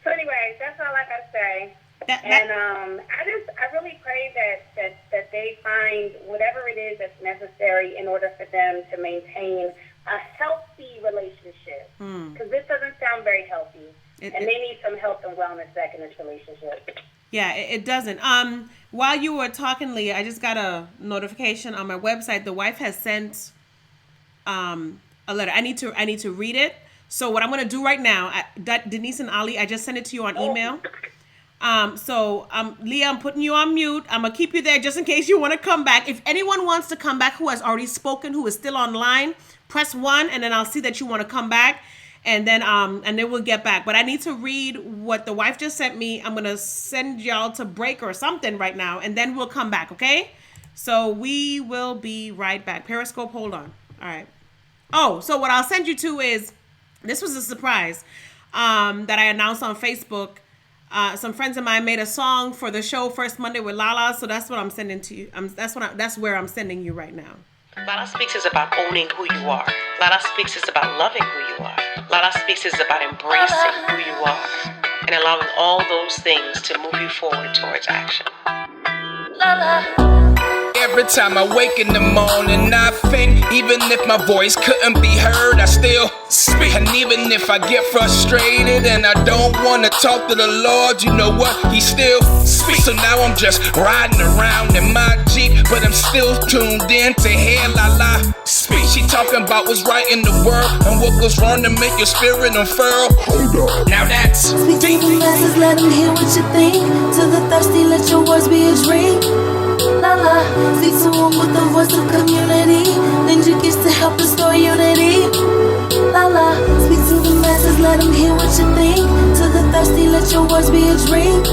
So anyway, that's all I gotta say. I really pray that they find whatever it is that's necessary in order for them to maintain a healthy relationship. Because this doesn't sound very healthy. And they need some health and wellness back in this relationship. Yeah, it doesn't. While you were talking, Leah, I just got a notification on my website. The wife has sent a letter. I need to read it. So what I'm going to do right now, Denise and Ali, I just sent it to you on email. Leah, I'm putting you on mute. I'm going to keep you there just in case you want to come back. If anyone wants to come back who has already spoken, who is still online, press 1, and then I'll see that you want to come back. and then we'll get back. But I need to read what the wife just sent me. I'm gonna send y'all to break or something right now, and then we'll come back, okay? So we will be right back. Periscope, hold on. All right. Oh, so what I'll send you to is, this was a surprise that I announced on Facebook. Some friends of mine made a song for the show First Monday with LaLa, so that's what I'm sending to you. That's where I'm sending you right now. LaLa Speaks is about owning who you are. LaLa Speaks is about loving who you are. LaLa Speaks is about embracing who you are and allowing all those things to move you forward towards action. Every time I wake in the morning, I think even if my voice couldn't be heard, I still speak. And even if I get frustrated and I don't want to talk to the Lord, you know what? He still speaks. So now I'm just riding around in my Jeep, but I'm still tuned in to hear LaLa speak. She talking about what's right in the world and what goes wrong to make your spirit unfurl. Hold up. Now that's Speak to the masses, let them hear what you think. To the thirsty, let your words be a drink. LaLa, speak to them with the voice of community. Lend your gifts to help restore unity. LaLa, speak to the masses, let them hear what you think. To the thirsty, let your words be a drink.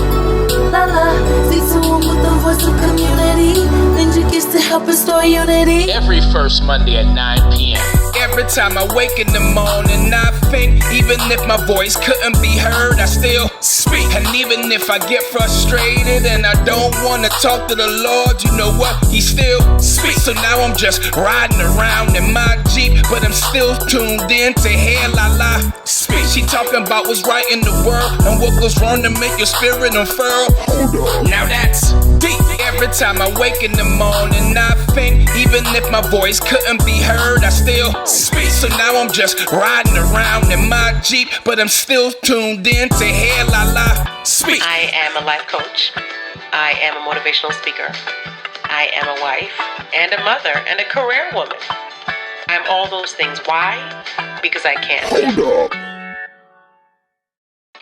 LaLa, speak to them with the voice of community. Lend your gifts to help restore unity. every first Monday at 9 p.m. Every time I wake in the morning, I think even if my voice couldn't be heard, I still speak. And even if I get frustrated and I don't want to talk to the Lord, you know what? He still speaks. So now I'm just riding around in my Jeep, but I'm still tuned in to hear LaLa speak. She talking about what's right in the world and what goes wrong to make your spirit unfurl. Now that's deep. Every time I wake in the morning, I think even if my voice couldn't be heard, I still speak. So now I'm just riding around in my Jeep, but I'm still tuned in to hear LaLa speak. I am a life coach. I am a motivational speaker. I am a wife and a mother and a career woman. I'm all those things. Why? Because I can.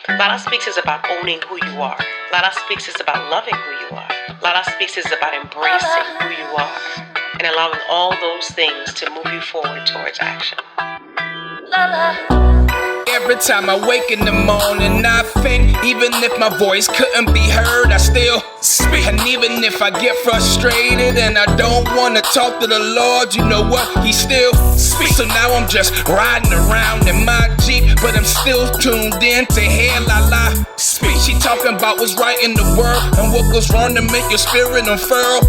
LaLa Speaks is about owning who you are. LaLa Speaks is about loving who you are. LaLa Speaks is about embracing who you are and allowing all those things to move you forward towards action. Every time I wake in the morning, I think even if my voice couldn't be heard, I still speak. And even if I get frustrated and I don't want to talk to the Lord, you know what? He still speaks. So now I'm just riding around in my Jeep, but I'm still tuned in to hear LaLa speak. She talking about what's right in the world and what goes wrong to make your spirit unfurl.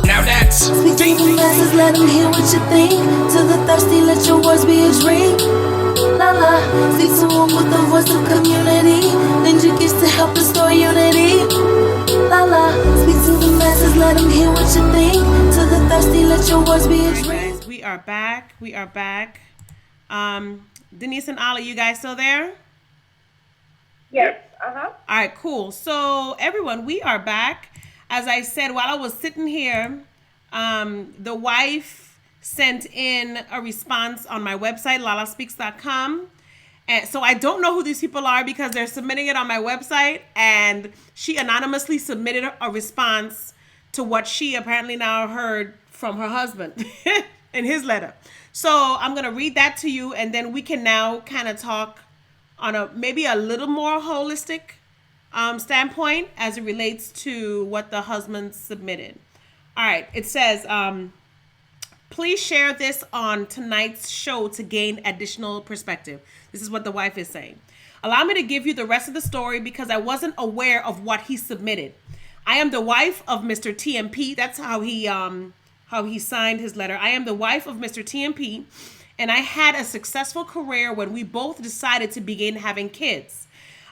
Now that's Speak to the masses, let them hear what you think. To the thirsty, let your words be a drink. LaLa, speak to them with the voice of community. Lend your gifts to help restore unity. LaLa, speak to the masses, let them hear what you think. To the thirsty, let your words be a drink. Guys, we are back. Denise and Ali, you guys still there? Yes. All right, cool. So everyone, we are back. As I said, while I was sitting here, the wife sent in a response on my website, lalaspeaks.com. And so I don't know who these people are because they're submitting it on my website, and she anonymously submitted a response to what she apparently now heard from her husband in his letter. So I'm going to read that to you, and then we can now kind of talk on a maybe a little more holistic standpoint as it relates to what the husband submitted. All right, it says, please share this on tonight's show to gain additional perspective. This is what the wife is saying. Allow me to give you the rest of the story because I wasn't aware of what he submitted. I am the wife of Mr. TMP. That's how he signed his letter. I am the wife of Mr. TMP, and I had a successful career when we both decided to begin having kids.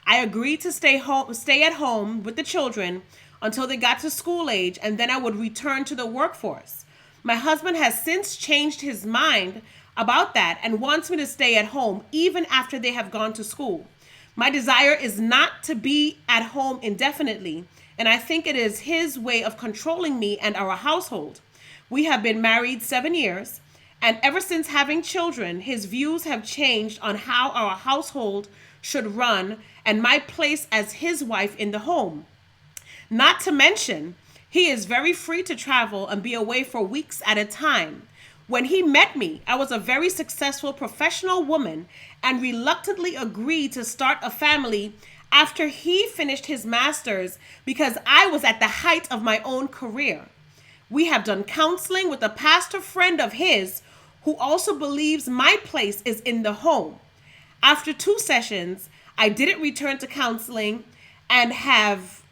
I agreed to stay at home with the children until they got to school age, and then I would return to the workforce. My husband has since changed his mind about that and wants me to stay at home even after they have gone to school. My desire is not to be at home indefinitely, and I think it is his way of controlling me and our household. We have been married 7 years, and ever since having children, his views have changed on how our household should run and my place as his wife in the home. Not to mention, he is very free to travel and be away for weeks at a time. When he met me, I was a very successful professional woman and reluctantly agreed to start a family after he finished his master's because I was at the height of my own career. We have done counseling with a pastor friend of his who also believes my place is in the home. After 2 sessions, I didn't return to counseling and have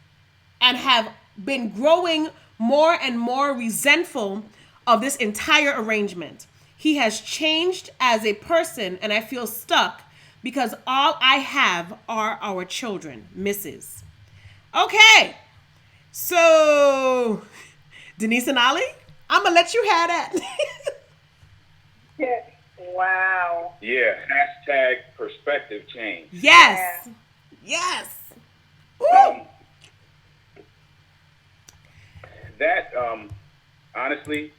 been growing more and more resentful of this entire arrangement. He has changed as a person and I feel stuck because all I have are our children, Mrs. Okay, so Denise and Ali, I'm gonna let you have that. Wow. Yeah, hashtag perspective change. Yes. Yes. Woo. That, honestly,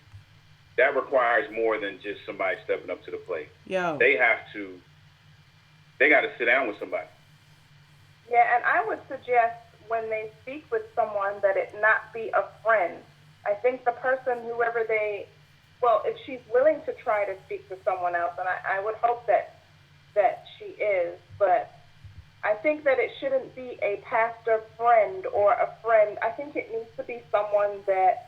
that requires more than just somebody stepping up to the plate. Yo. They got to sit down with somebody. Yeah, and I would suggest when they speak with someone that it not be a friend. I think the person, whoever if she's willing to try to speak to someone else, and I would hope that she is, but I think that it shouldn't be a pastor friend or a friend. I think it needs to be someone that,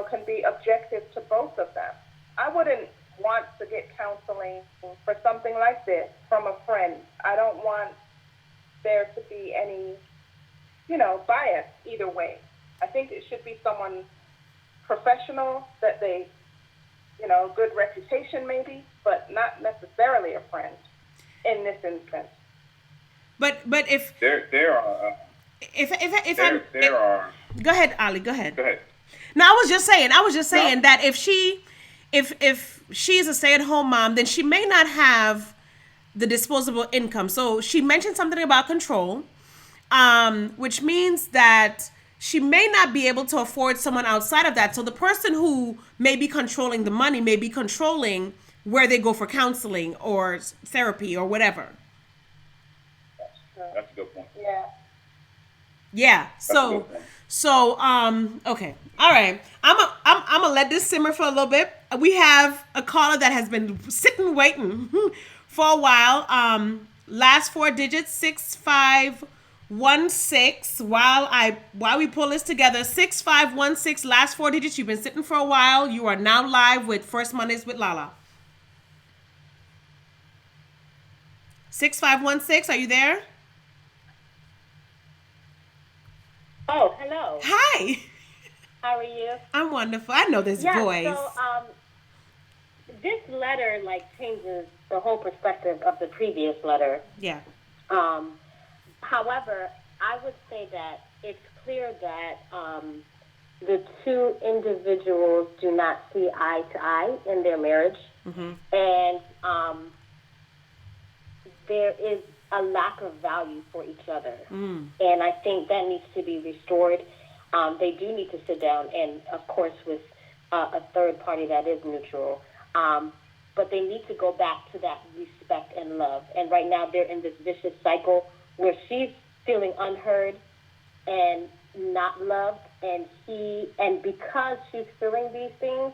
can be objective to both of them. I wouldn't want to get counseling for something like this from a friend. I don't want there to be any, bias either way. I think it should be someone professional that they, good reputation maybe, but not necessarily a friend in this instance. But if There are. Go ahead, Ali. Go ahead. Go ahead. No, I was just saying that if she's a stay-at-home mom, then she may not have the disposable income. So she mentioned something about control, which means that she may not be able to afford someone outside of that. So the person who may be controlling the money may be controlling where they go for counseling or therapy or whatever. That's a good point. Yeah. Yeah. Okay. All right. I'm gonna let this simmer for a little bit. We have a caller that has been sitting waiting for a while. Last 4 digits 6516. While we pull this together, 6516. Last 4 digits. You've been sitting for a while. You are now live with First Mondays with LaLa. 6516. Are you there? Oh, hello. Hi. How are you? I'm wonderful. I know this voice. So, this letter, changes the whole perspective of the previous letter. Yeah. However, I would say that it's clear that the two individuals do not see eye to eye in their marriage. Mm-hmm. And there is a lack of value for each other. Mm. And I think that needs to be restored. They do need to sit down and, of course, with a third party that is neutral. But they need to go back to that respect and love. And right now they're in this vicious cycle where she's feeling unheard and not loved. And because she's feeling these things,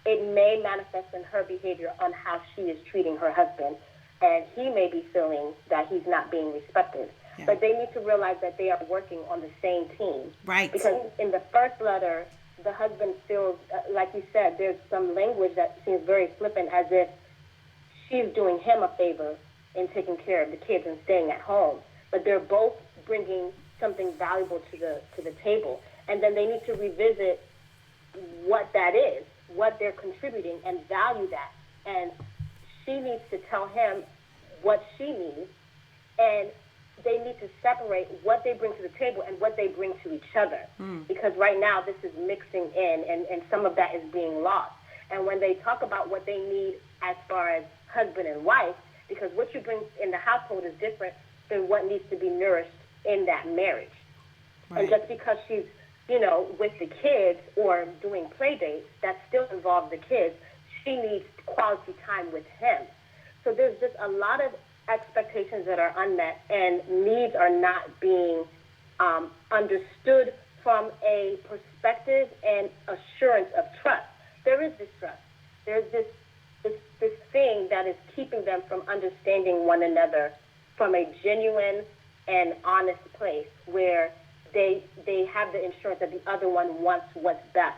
it may manifest in her behavior on how she is treating her husband. And he may be feeling that he's not being respected. Yeah. But they need to realize that they are working on the same team. Right. Because in the first letter, the husband feels, like you said, there's some language that seems very flippant, as if she's doing him a favor in taking care of the kids and staying at home. But they're both bringing something valuable to the table. And then they need to revisit what that is, what they're contributing, and value that. And she needs to tell him what she needs, and they need to separate what they bring to the table and what they bring to each other. Because right now this is mixing in, and some of that is being lost. And when they talk about what they need as far as husband and wife, because what you bring in the household is different than what needs to be nourished in that marriage. Right. And just because she's, with the kids or doing play dates, that still involves the kids, she needs quality time with him. So there's just a lot of expectations that are unmet, and needs are not being understood from a perspective and assurance of trust. There is distrust. there's this thing that is keeping them from understanding one another from a genuine and honest place where they have the assurance that the other one wants what's best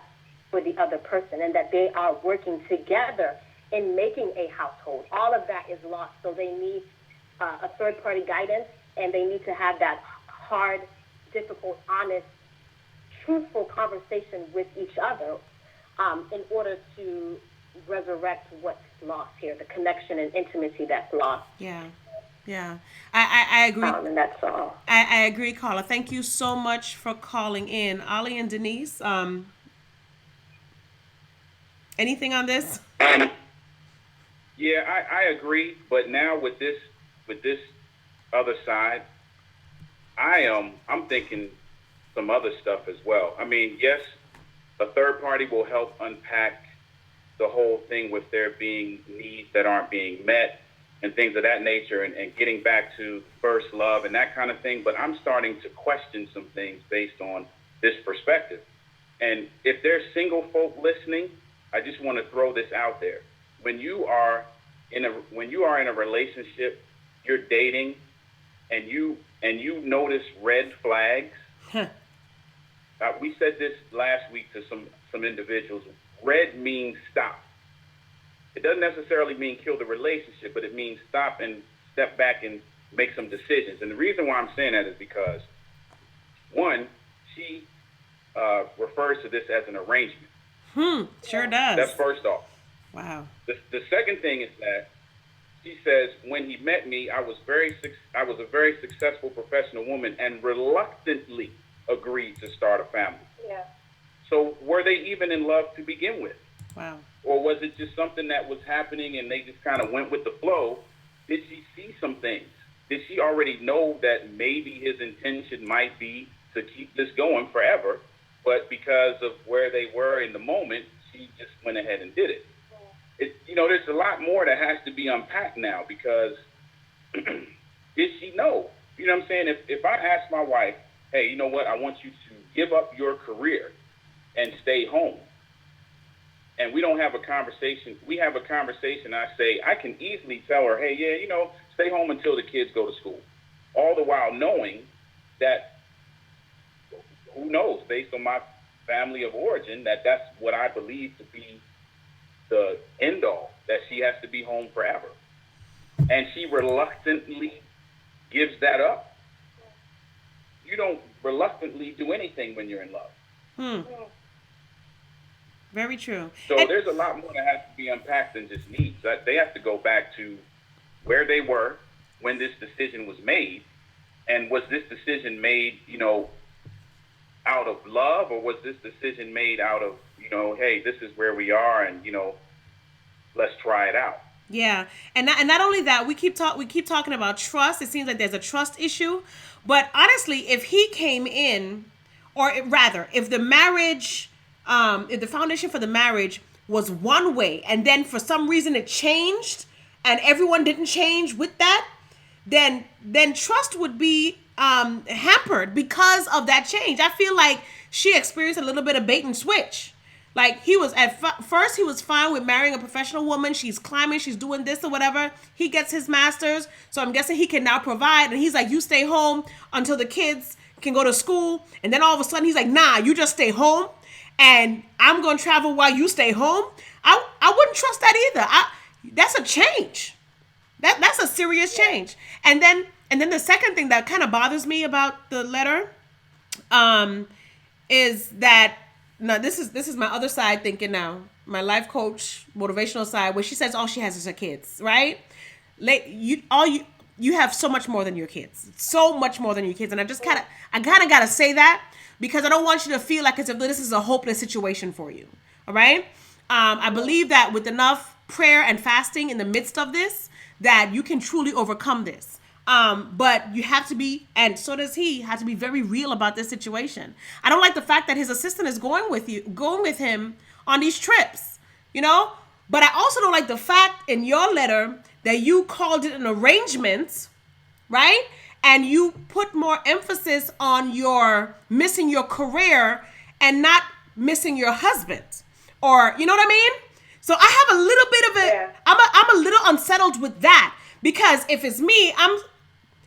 for the other person and that they are working together in making a household. All of that is lost, so they need a third-party guidance, and they need to have that hard, difficult, honest, truthful conversation with each other in order to resurrect what's lost here, the connection and intimacy that's lost. Yeah, I agree. And that's all. I agree, Carla. Thank you so much for calling in. Ali and Denise, anything on this? Yeah, I agree. But now with this other side, I'm thinking some other stuff as well. I mean, yes, a third party will help unpack the whole thing with there being needs that aren't being met and things of that nature, and getting back to first love and that kind of thing. But I'm starting to question some things based on this perspective. And if there's single folk listening, I just want to throw this out there. When you are in a relationship, you're dating, and you notice red flags. We said this last week to some individuals. Red means stop. It doesn't necessarily mean kill the relationship, but it means stop and step back and make some decisions. And the reason why I'm saying that is because, one, she refers to this as an arrangement. Sure does. That's first off. Wow. The second thing is that she says, when he met me, I was a very successful professional woman and reluctantly agreed to start a family. Yeah. So were they even in love to begin with? Wow. Or was it just something that was happening and they just kind of went with the flow? Did she see some things? Did she already know that maybe his intention might be to keep this going forever, but because of where they were in the moment, she just went ahead and did it? There's a lot more that has to be unpacked now, because did she know? You know what I'm saying? If I ask my wife, hey, you know what, I want you to give up your career and stay home, and we don't have a conversation, we have a conversation, I say, I can easily tell her, hey, yeah, stay home until the kids go to school. All the while knowing that, who knows, based on my family of origin, that's what I believe to be the end all, that she has to be home forever. And she reluctantly gives that up. You don't reluctantly do anything when you're in love. Very true. So there's a lot more that has to be unpacked than just needs. They have to go back to where they were when this decision was made. And was this decision made, out of love, or was this decision made out of, hey, this is where we are, and, let's try it out. Yeah. And not only that, we keep talking about trust. It seems like there's a trust issue. But honestly, if he came in, or rather, if the marriage, if the foundation for the marriage was one way, and then for some reason it changed, and everyone didn't change with that, then trust would be hampered because of that change. I feel like she experienced a little bit of bait and switch. Like, he was first he was fine with marrying a professional woman. She's climbing, she's doing this or whatever. He gets his master's, so I'm guessing he can now provide. And he's like, you stay home until the kids can go to school. And then all of a sudden he's like, nah, you just stay home, and I'm gonna travel while you stay home. I wouldn't trust that either. That's a change. That's a serious change. And then the second thing that kind of bothers me about the letter, is that, now this is my other side thinking now, my life coach, motivational side, where she says all she has is her kids, right? You have so much more than your kids, so much more than your kids, and I kind of gotta say that, because I don't want you to feel like as if this is a hopeless situation for you. All right. I believe that with enough prayer and fasting in the midst of this, that you can truly overcome this. But you have to be, and so does he, have to be very real about this situation. I don't like the fact that his assistant is going with him on these trips, but I also don't like the fact in your letter that you called it an arrangement, right? And you put more emphasis on your missing your career and not missing your husband, or, you know what I mean? So I have a little bit of it. I'm a little unsettled with that because if it's me,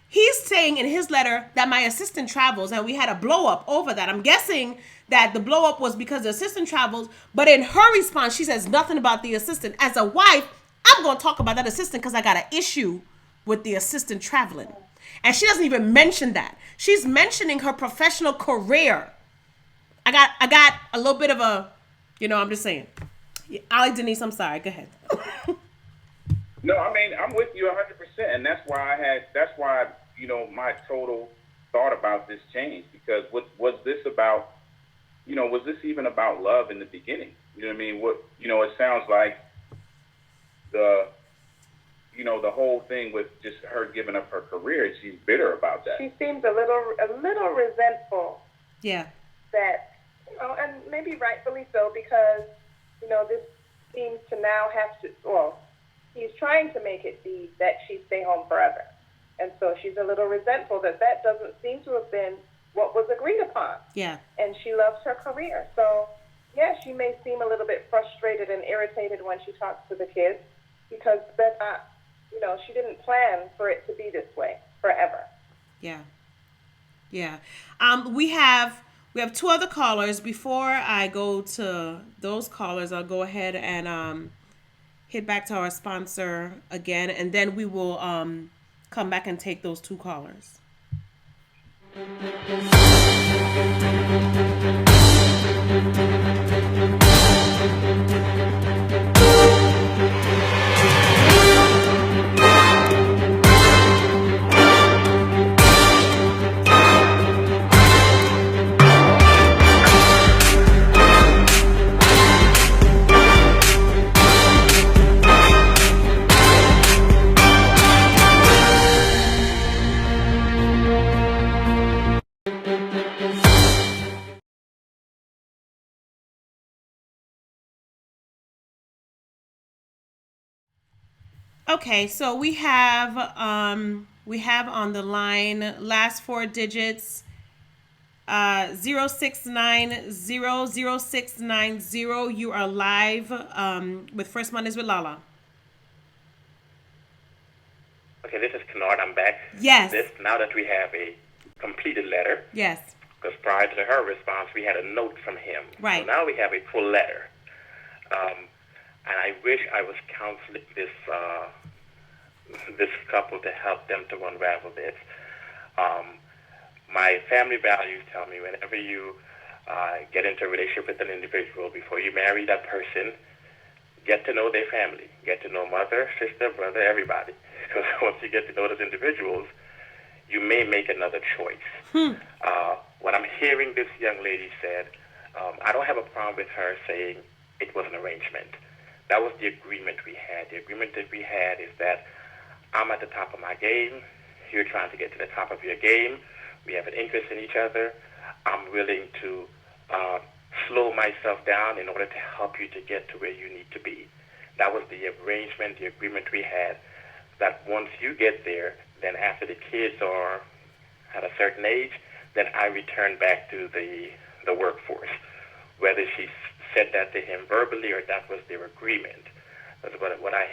he's saying in his letter that my assistant travels and we had a blow up over that. I'm guessing that the blow up was because the assistant travels, but in her response, she says nothing about the assistant. As a wife, I'm going to talk about that assistant because I got an issue with the assistant traveling. And she doesn't even mention that. She's mentioning her professional career. I got a little bit of a, I'm just saying. Ali Denise, I'm sorry. Go ahead. No, I mean, I'm with you 100%. And that's why, my total thought about this changed. Because was this about, was this even about love in the beginning? You know what I mean? It sounds like the whole thing with just her giving up her career, she's bitter about that. She seems a little resentful. Yeah. That, and maybe rightfully so, because, this seems to now have to, he's trying to make it be that she stay home forever. And so she's a little resentful that doesn't seem to have been what was agreed upon. Yeah. And she loves her career. So, yeah, she may seem a little bit frustrated and irritated when she talks to the kids because they're not, she didn't plan for it to be this way forever. Yeah. Yeah. We have two other callers. Before I go to those callers, I'll go ahead and hit back to our sponsor again, and then we will come back and take those two callers. Okay, so we have on the line last four digits 06900690. You are live with First Mondays with LaLa. Okay, this is Kennard. I'm back. Yes. Now that we have a completed letter. Yes. Because prior to her response, we had a note from him. Right. So now we have a full letter. And I wish I was counseling this couple to help them to unravel this. My family values tell me whenever you get into a relationship with an individual, before you marry that person, get to know their family. Get to know mother, sister, brother, everybody. Because once you get to know those individuals, you may make another choice. What I'm hearing this young lady said, I don't have a problem with her saying it was an arrangement. That was the agreement we had. The agreement that we had is that I'm at the top of my game. You're trying to get to the top of your game. We have an interest in each other. I'm willing to slow myself down in order to help you to get to where you need to be. That was the arrangement, the agreement we had, that once you get there, then after the kids are at a certain age, then I return back to the workforce. Whether she said that to him verbally or that was their agreement. But what I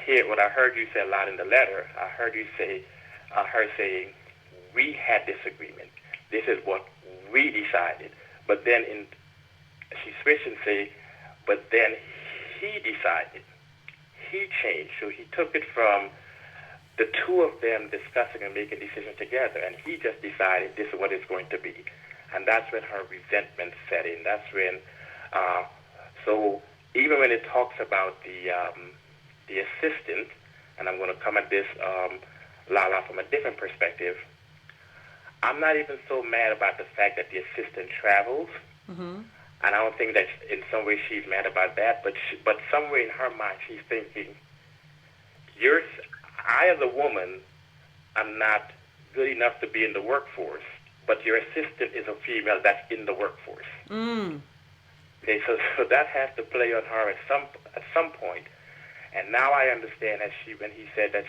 heard you say a lot in the letter, I heard you say, her saying, we had this agreement. This is what we decided. But then she switched and say, but then he decided. He changed. So he took it from the two of them discussing and making decisions together, and he just decided this is what it's going to be. And that's when her resentment set in. That's when, so even when it talks about the assistant, and I'm going to come at this, LaLa, from a different perspective, I'm not even so mad about the fact that the assistant travels. Mm-hmm. And I don't think that in some way she's mad about that, but somewhere in her mind she's thinking, I as a woman, I'm not good enough to be in the workforce, but your assistant is a female that's in the workforce. Mm. Okay, so that has to play on her at some point. And now I understand when he said that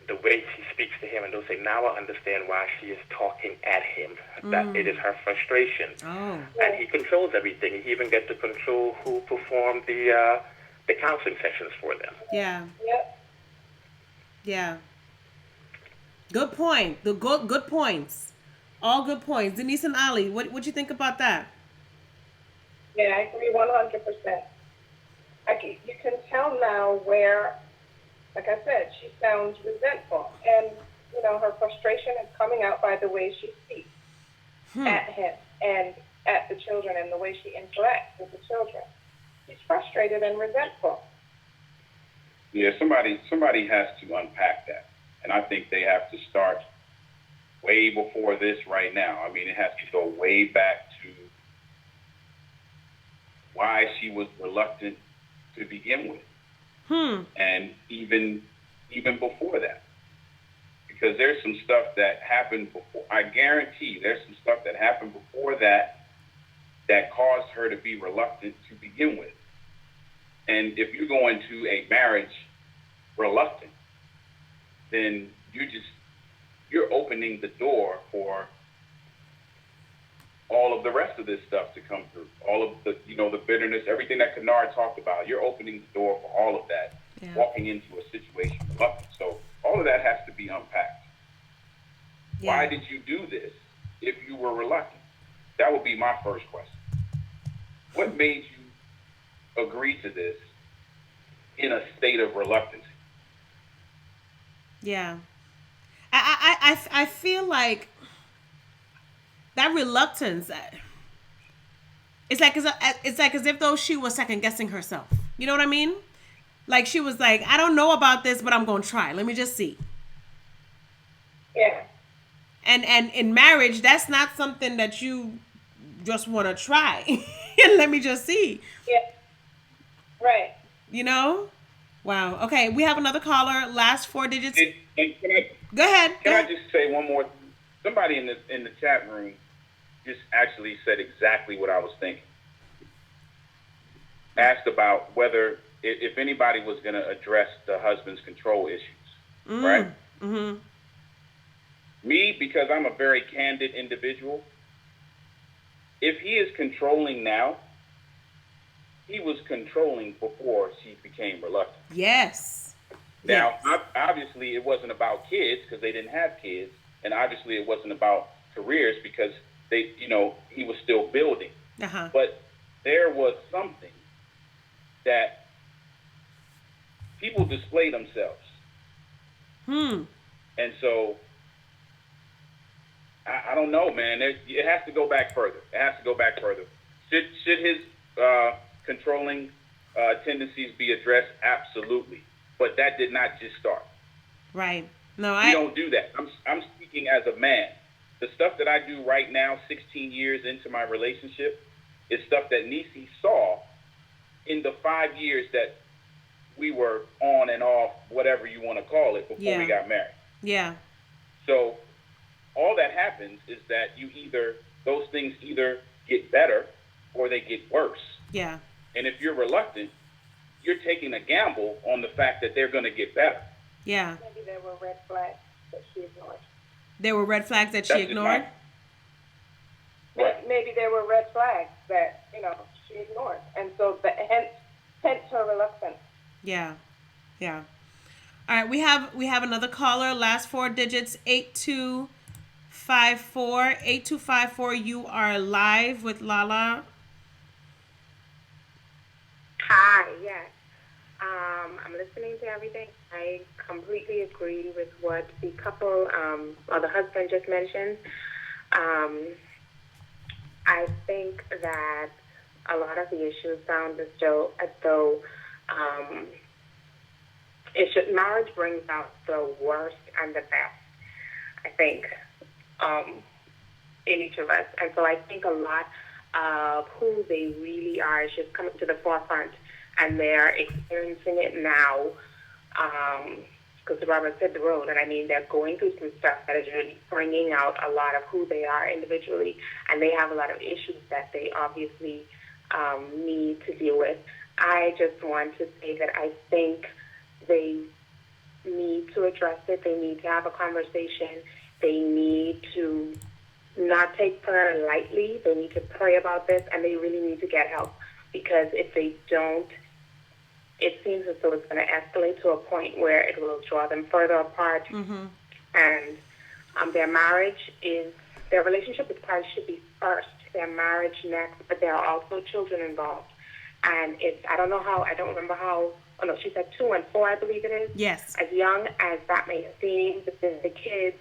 the way she speaks to him, and they'll say, now I understand why she is talking at him. That it is her frustration. Oh. And he controls everything. He even gets to control who performed the the counseling sessions for them. Yeah. Yep. Yeah. Good point. The good points. All good points. Denise and Ali, what you think about that? Yeah, I agree 100%. You can tell now where, like I said, she sounds resentful. And, you know, her frustration is coming out by the way she speaks at him and at the children and the way she interacts with the children. She's frustrated and resentful. Yeah, somebody has to unpack that. And I think they have to start way before this right now. I mean, it has to go way back to why she was reluctant to begin with. And even before that. Because there's some stuff that happened before. I guarantee there's some stuff that happened before that caused her to be reluctant to begin with. And if you go into a marriage reluctant, then you're opening the door for all of the rest of this stuff to come through. All of the, the bitterness, everything that Kennard talked about, you're opening the door for all of that, walking into a situation reluctant. So all of that has to be unpacked. Yeah. Why did you do this if you were reluctant? That would be my first question. What made you agree to this in a state of reluctance? Yeah. I feel like that reluctance, it's like as if though she was second guessing herself. You know what I mean? Like she was like, I don't know about this, but I'm gonna try. Let me just see. Yeah. And in marriage, that's not something that you just want to try. And let me just see. Yeah. Right. You know? Wow. Okay, we have another caller. Last 4 digits. And go ahead. Can I just say one more? Somebody in the chat room just actually said exactly what I was thinking. Asked about whether if anybody was going to address the husband's control issues, right? Mm-hmm. Me, because I'm a very candid individual, if he is controlling now, he was controlling before she became reluctant. Yes. Now, obviously, it wasn't about kids because they didn't have kids, and obviously, it wasn't about careers because he was still building. Uh-huh. But there was something that people display themselves. And so, I don't know, man. It has to go back further. Should his controlling tendencies be addressed? Absolutely. But that did not just start. Right. We don't do that. I'm speaking as a man. The stuff that I do right now, 16 years into my relationship, is stuff that Niecy saw in the 5 years that we were on and off, whatever you want to call it, before we got married. Yeah. So all that happens is that those things either get better or they get worse. Yeah. And if you're reluctant, you're taking a gamble on the fact that they're going to get better. Yeah. Maybe there were red flags that she ignored. There were red flags that she ignored? Right. Maybe there were red flags that, she ignored. And so hence her reluctance. Yeah. Yeah. All right, we have another caller. Last 4 digits, 8254. 8254, you are live with LaLa. Hi, yes. I'm listening to everything. I completely agree with what the couple or the husband just mentioned. I think that a lot of the issues sound as though marriage brings out the worst and the best, I think, in each of us. And so I think a lot of who they really are is just coming to the forefront, and they're experiencing it now. Because Robert said the road, and I mean, they're going through some stuff that is really bringing out a lot of who they are individually, and they have a lot of issues that they obviously need to deal with. I just want to say that I think they need to address it. They need to have a conversation. They need to not take prayer lightly. They need to pray about this, and they really need to get help, because if they don't, it seems as though it's going to escalate to a point where it will draw them further apart. Mm-hmm. And their relationship with Christ should be first, their marriage next, but there are also children involved. And I don't remember how, oh no, she said 2 and 4, I believe it is. Yes. As young as that may seem, the kids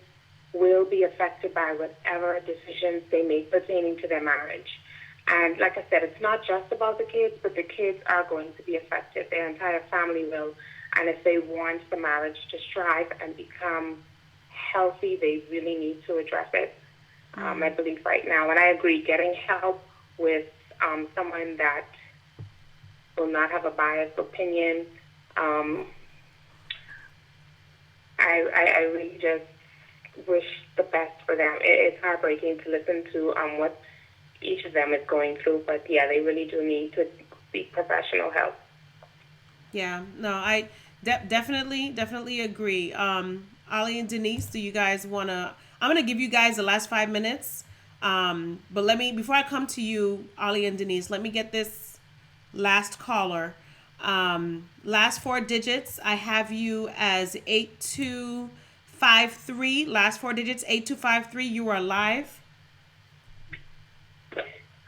will be affected by whatever decisions they make pertaining to their marriage. And like I said, it's not just about the kids, but the kids are going to be affected. Their entire family will. And if they want the marriage to strive and become healthy, they really need to address it, I believe, right now. And I agree, getting help with someone that will not have a biased opinion. I really just wish the best for them. It's heartbreaking to listen to what each of them is going through, but yeah, they really do need to seek professional help. Yeah, no, I definitely agree. Ali and Denise, do you guys wanna? I'm gonna give you guys the last 5 minutes. But before I come to you, Ali and Denise, let me get this last caller. Last 4 digits, I have you as 8253. Last 4 digits, 8253. You are live.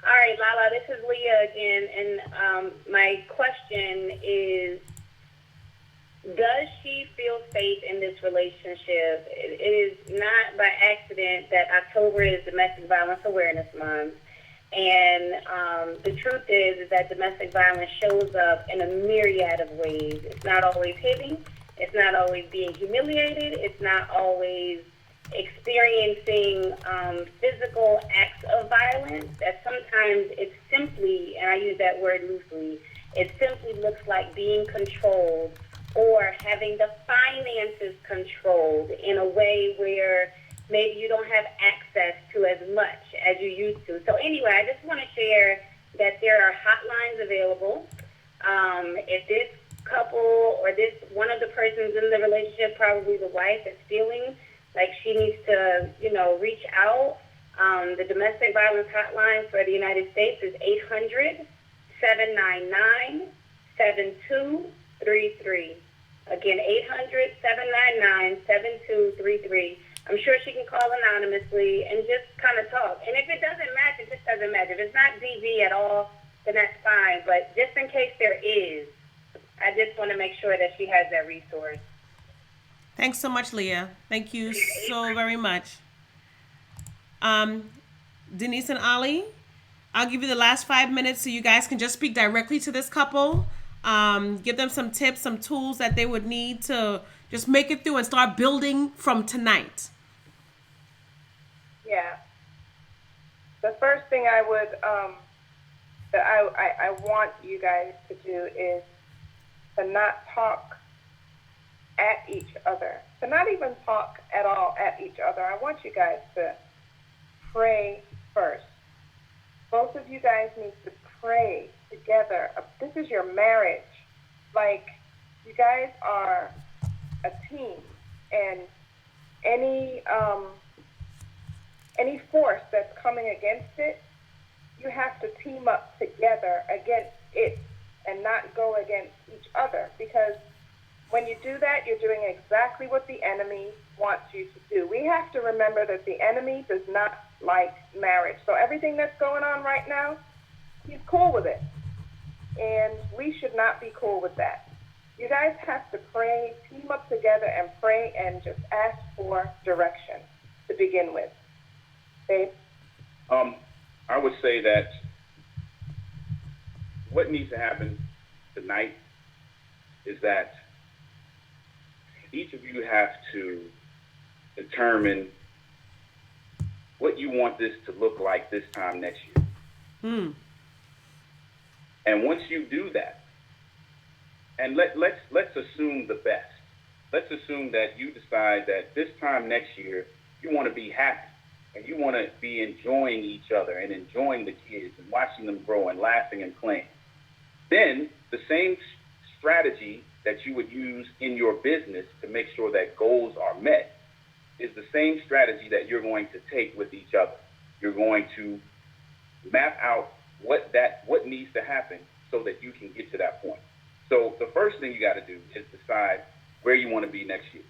All right, LaLa, this is Leah again, and my question is, does she feel safe in this relationship? It is not by accident that October is Domestic Violence Awareness Month. And the truth is that domestic violence shows up in a myriad of ways. It's not always hitting. It's not always being humiliated. It's not always experiencing physical acts of violence. That sometimes it's simply, and I use that word loosely, it simply looks like being controlled or having the finances controlled in a way where maybe you don't have access to as much as you used to. So anyway, I just want to share that there are hotlines available. If this couple or this one of the persons in the relationship, probably the wife, is feeling like she needs to, reach out, the domestic violence hotline for the United States is 800-799-7233. Again, 800-799-7233. I'm sure she can call anonymously and just kind of talk. And if it doesn't match, it just doesn't match. If it's not DV at all, then that's fine. But just in case there is, I just want to make sure that she has that resource. Thanks so much, Leah. Thank you so very much. Denise and Ali, I'll give you the last 5 minutes so you guys can just speak directly to this couple. Give them some tips, some tools that they would need to just make it through and start building from tonight. Yeah. The first thing I would, that I want you guys to do is to not talk at each other, to not even talk at all at each other. I want you guys to pray first. Both of you guys need to pray together. This is your marriage. Like, you guys are a team, and any force that's coming against it, you have to team up together against it and not go against each other, because when you do that, you're doing exactly what the enemy wants you to do. We have to remember that the enemy does not like marriage. So everything that's going on right now, he's cool with it. And we should not be cool with that. You guys have to pray, team up together and pray and just ask for direction to begin with. Babe? I would say that what needs to happen tonight is that each of you have to determine what you want this to look like this time next year. And once you do that, and let's assume the best. Let's assume that you decide that this time next year you want to be happy and you want to be enjoying each other and enjoying the kids and watching them grow and laughing and playing. Then the same strategy that you would use in your business to make sure that goals are met is the same strategy that you're going to take with each other. You're going to map out what needs to happen so that you can get to that point. So the first thing you got to do is decide where you want to be next year.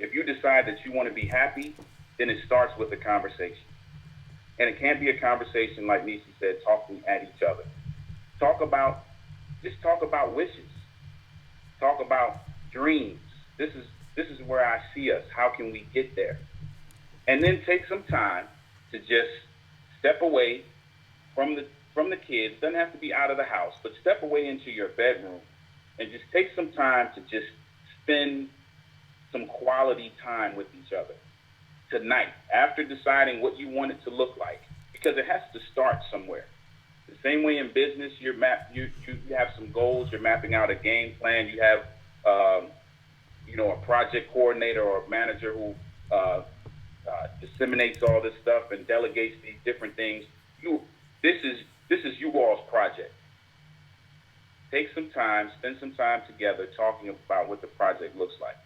If you decide that you want to be happy, then it starts with a conversation. And it can't be a conversation like Niecy said, talking at each other. Talk about wishes. Talk about dreams. This is where I see us. How can we get there? And then take some time to just step away from the kids. Doesn't have to be out of the house, but step away into your bedroom and just take some time to just spend some quality time with each other tonight, after deciding what you want it to look like, because it has to start somewhere. The same way in business, you have some goals, you're mapping out a game plan, you have a project coordinator or a manager who disseminates all this stuff and delegates these different things. This is you all's project. Take some time, spend some time together talking about what the project looks like.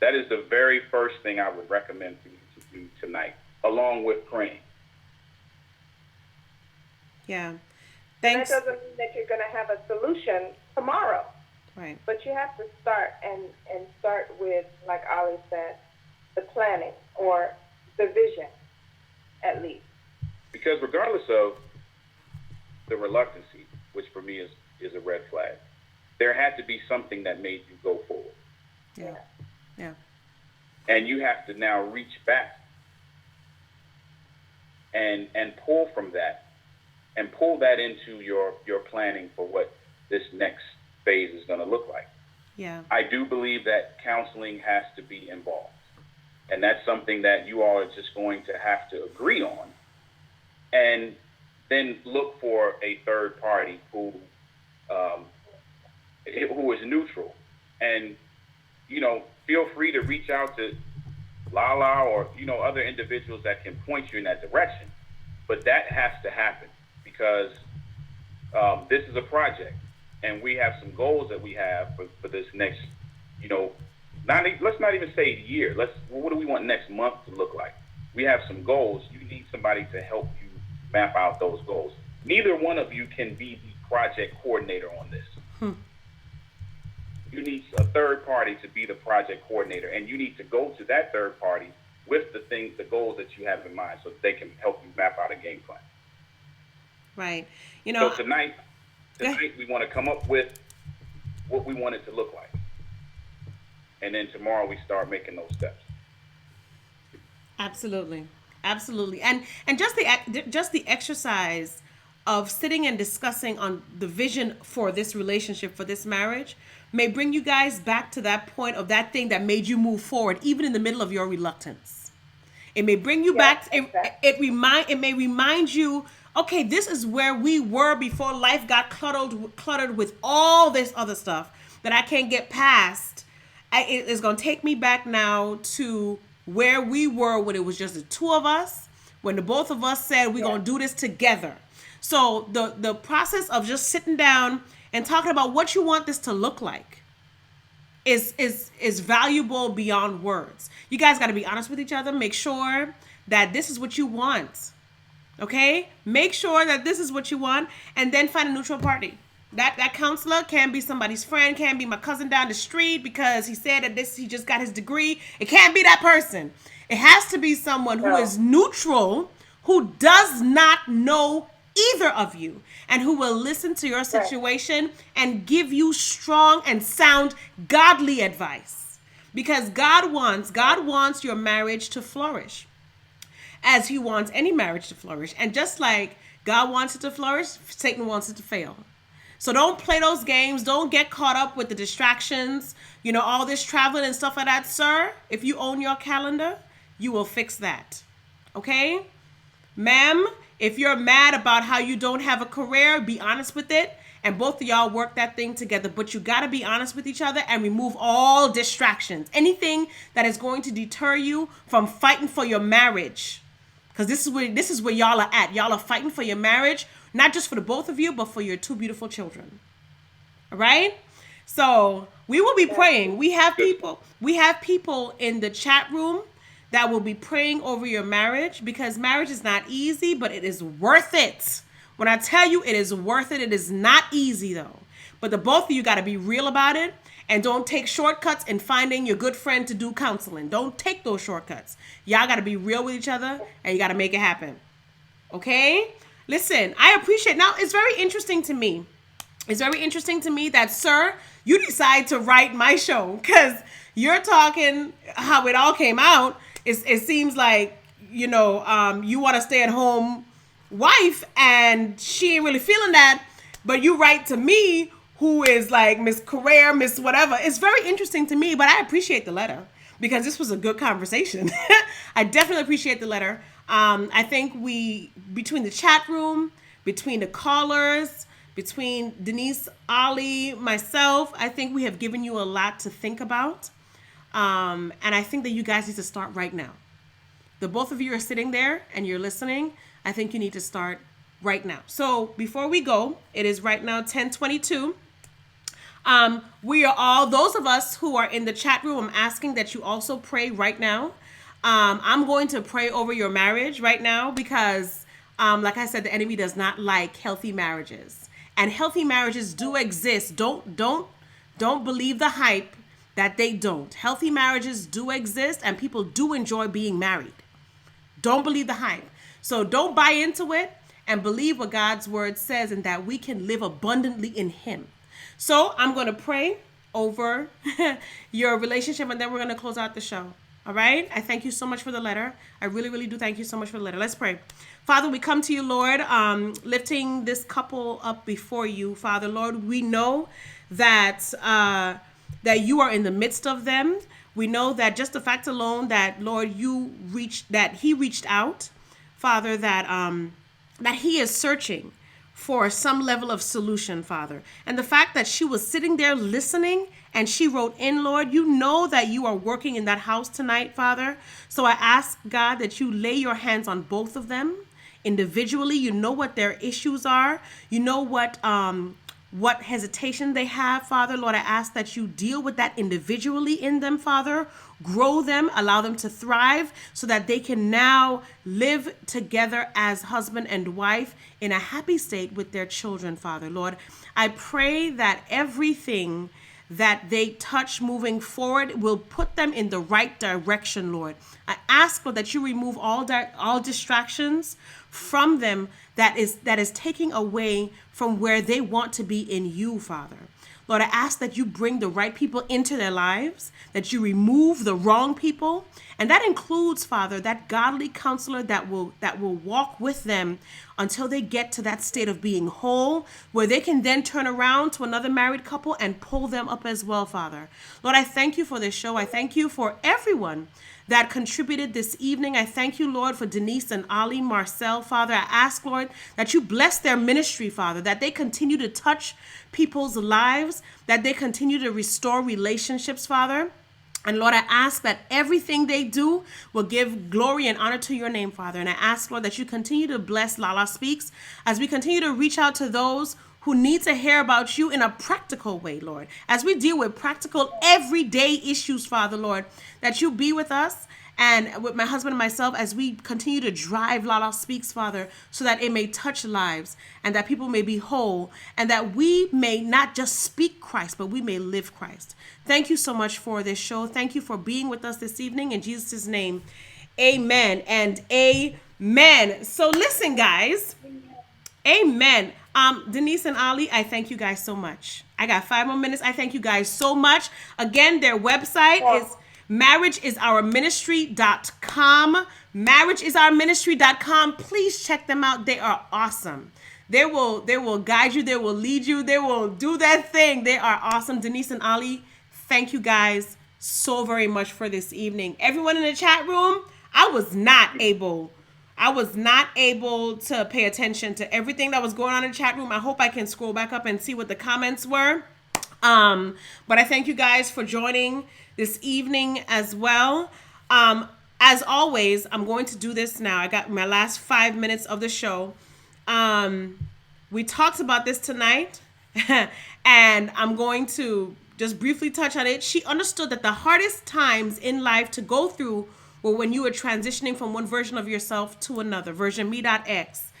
That is the very first thing I would recommend for you to do tonight, along with praying. Yeah. And Thanks. that doesn't mean that you're going to have a solution tomorrow. Right. But you have to start and start with, like Ali said, the planning or the vision, at least. Because regardless of the reluctancy, which for me is a red flag, there had to be something that made you go forward. Yeah. Yeah. And you have to now reach back and pull from that and pull that into your planning for what this next phase is going to look like. Yeah. I do believe that counseling has to be involved. And that's something that you all are just going to have to agree on. And then look for a third party who is neutral. And, feel free to reach out to LaLa or, other individuals that can point you in that direction. But that has to happen because this is a project. And we have some goals that we have for this next, let's not even say year. What do we want next month to look like? We have some goals. You need somebody to help you map out those goals. Neither one of you can be the project coordinator on this. You need a third party to be the project coordinator, and you need to go to that third party with the goals that you have in mind so that they can help you map out a game plan. Right. So tonight we want to come up with what we want it to look like. And then tomorrow we start making those steps. Absolutely. Absolutely. And just the exercise of sitting and discussing on the vision for this relationship, for this marriage, may bring you guys back to that point of that thing that made you move forward, even in the middle of your reluctance. It may bring you back. It may remind you, okay, this is where we were before life got cluttered with all this other stuff that I can't get past. It is going to take me back now to where we were when it was just the two of us, when the both of us said we're going to do this together. So the process of just sitting down and talking about what you want this to look like is valuable beyond words. You guys got to be honest with each other. Make sure that this is what you want. Okay? Make sure that this is what you want, and then find a neutral party. That counselor can be somebody's friend, can be my cousin down the street because he said that he just got his degree. It can't be that person. It has to be someone who is neutral, who does not know either of you, and who will listen to your situation and give you strong and sound godly advice. Because God wants your marriage to flourish, as he wants any marriage to flourish. And just like God wants it to flourish, Satan wants it to fail. So don't play those games. Don't get caught up with the distractions, all this traveling and stuff like that. Sir, if you own your calendar, you will fix that. Okay? Ma'am, if you're mad about how you don't have a career, be honest with it. And both of y'all work that thing together. But you got to be honest with each other and remove all distractions. Anything that is going to deter you from fighting for your marriage. Because this is where y'all are at. Y'all are fighting for your marriage, not just for the both of you, but for your two beautiful children. All right? So we will be praying. We have people in the chat room that will be praying over your marriage, because marriage is not easy, but it is worth it. When I tell you it is worth it is not easy though. But the both of you got to be real about it, and don't take shortcuts in finding your good friend to do counseling. Don't take those shortcuts. Y'all got to be real with each other, and you got to make it happen. Okay? Listen, I appreciate. Now, it's very interesting to me. It's very interesting to me that, sir, you decide to write my show, because you're talking how it all came out. It seems like, you want to stay at home wife, and she ain't really feeling that, but you write to me, who is like Miss Career, Miss whatever. It's very interesting to me, but I appreciate the letter, because this was a good conversation. I definitely appreciate the letter. I think between the chat room, between the callers, between Denise, Ali, myself, I think we have given you a lot to think about. And I think that you guys need to start right now. The both of you are sitting there and you're listening. I think you need to start right now. So before we go, it is right now 10:22. We are all, those of us who are in the chat room, I'm asking that you also pray right now. I'm going to pray over your marriage right now, because like I said, the enemy does not like healthy marriages, and healthy marriages do exist. Don't believe the hype that they don't. Healthy marriages do exist, and people do enjoy being married. Don't believe the hype. So don't buy into it, and believe what God's word says, and that we can live abundantly in him. So I'm going to pray over your relationship, and then we're going to close out the show. All right? I thank you so much for the letter. I really, really do thank you so much for the letter. Let's pray. Father, we come to you, Lord, lifting this couple up before you. Father, Lord, we know that that you are in the midst of them. We know that just the fact alone that, Lord, he reached out, Father, that he is searching for some level of solution, Father. And the fact that she was sitting there listening and she wrote in, Lord, you know that you are working in that house tonight, Father. So I ask, God, that you lay your hands on both of them individually. You know what their issues are. You know what hesitation they have, Father. Lord, I ask that you deal with that individually in them, Father. Grow them, allow them to thrive so that they can now live together as husband and wife in a happy state with their children, Father. Lord, I pray that everything that they touch moving forward will put them in the right direction, Lord. I ask, Lord, that you remove all distractions from them that is taking away from where they want to be in you, Father. Lord, I ask that you bring the right people into their lives, that you remove the wrong people. And that includes, Father, that godly counselor that will walk with them until they get to that state of being whole, where they can then turn around to another married couple and pull them up as well, Father. Lord, I thank you for this show. I thank you for everyone that contributed this evening. I thank you, Lord, for Denise and Ali, Marcel, Father. I ask, Lord, that you bless their ministry, Father, that they continue to touch people's lives, that they continue to restore relationships, Father. And Lord, I ask that everything they do will give glory and honor to your name, Father. And I ask, Lord, that you continue to bless LaLa Speaks as we continue to reach out to those who need to hear about you in a practical way, Lord. As we deal with practical, everyday issues, Father, Lord, that you be with us and with my husband and myself as we continue to drive LaLa Speaks, Father, so that it may touch lives and that people may be whole and that we may not just speak Christ, but we may live Christ. Thank you so much for this show. Thank you for being with us this evening. In Jesus' name, amen and amen. So listen, guys. Amen. Denise and Ali, I thank you guys so much. I got 5 more minutes. I thank you guys so much. Again, their website is marriageisOurministry.com. MarriageisOurministry.com. Please check them out. They are awesome. They will guide you. They will lead you. They will do that thing. They are awesome. Denise and Ali, thank you guys so very much for this evening. Everyone in the chat room, I was not able to pay attention to everything that was going on in the chat room. I hope I can scroll back up and see what the comments were. But I thank you guys for joining this evening as well. As always, I'm going to do this now. I got my last 5 minutes of the show. We talked about this tonight, and I'm going to just briefly touch on it. She understood that the hardest times in life to go through were when you were transitioning from one version of yourself to another, version me.x.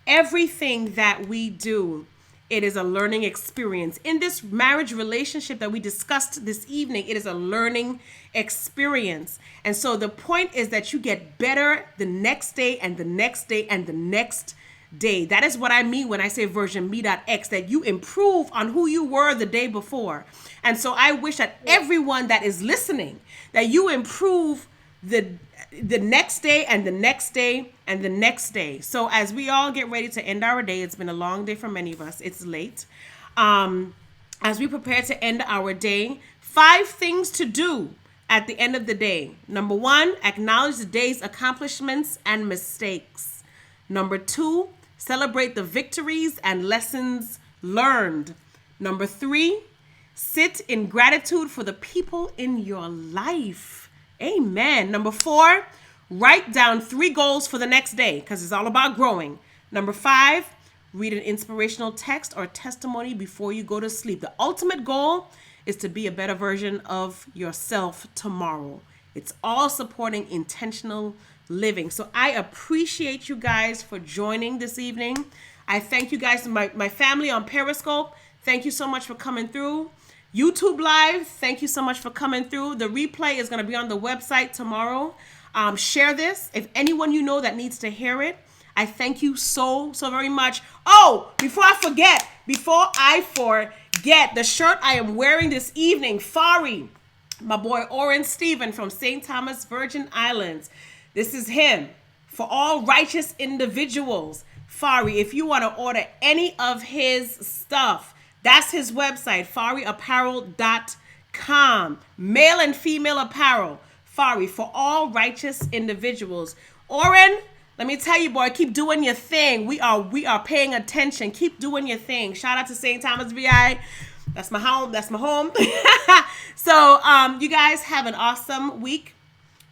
Everything that we do It is a learning experience. In this marriage relationship that we discussed this evening, it is a learning experience. And so the point is that you get better the next day and the next day and the next day. That is what I mean when I say version me.x, that you improve on who you were the day before. And so I wish that everyone that is listening, that you improve the next day and the next day and the next day. So as we all get ready to end our day, it's been a long day for many of us. It's late. As we prepare to end our day, 5 things to do at the end of the day. Number 1, acknowledge the day's accomplishments and mistakes. Number 2, celebrate the victories and lessons learned. Number 3, sit in gratitude for the people in your life. Amen. Number 4, write down 3 goals for the next day, because it's all about growing. Number 5, read an inspirational text or testimony before you go to sleep. The ultimate goal is to be a better version of yourself tomorrow. It's all supporting intentional living. So I appreciate you guys for joining this evening. I thank you guys, my family on Periscope. Thank you so much for coming through. YouTube Live, thank you so much for coming through. The replay is going to be on the website tomorrow. Share this. If anyone you know that needs to hear it, I thank you so very much. Oh, before I forget, the shirt I am wearing this evening, Fari, my boy Oren Stephen from St. Thomas, Virgin Islands. This is him. For all righteous individuals. Fari, if you want to order any of his stuff, that's his website, fariapparel.com. Male and female apparel. Fari, for all righteous individuals. Oren, let me tell you, boy, keep doing your thing. We are paying attention. Keep doing your thing. Shout out to St. Thomas VI. That's my home. So you guys have an awesome week.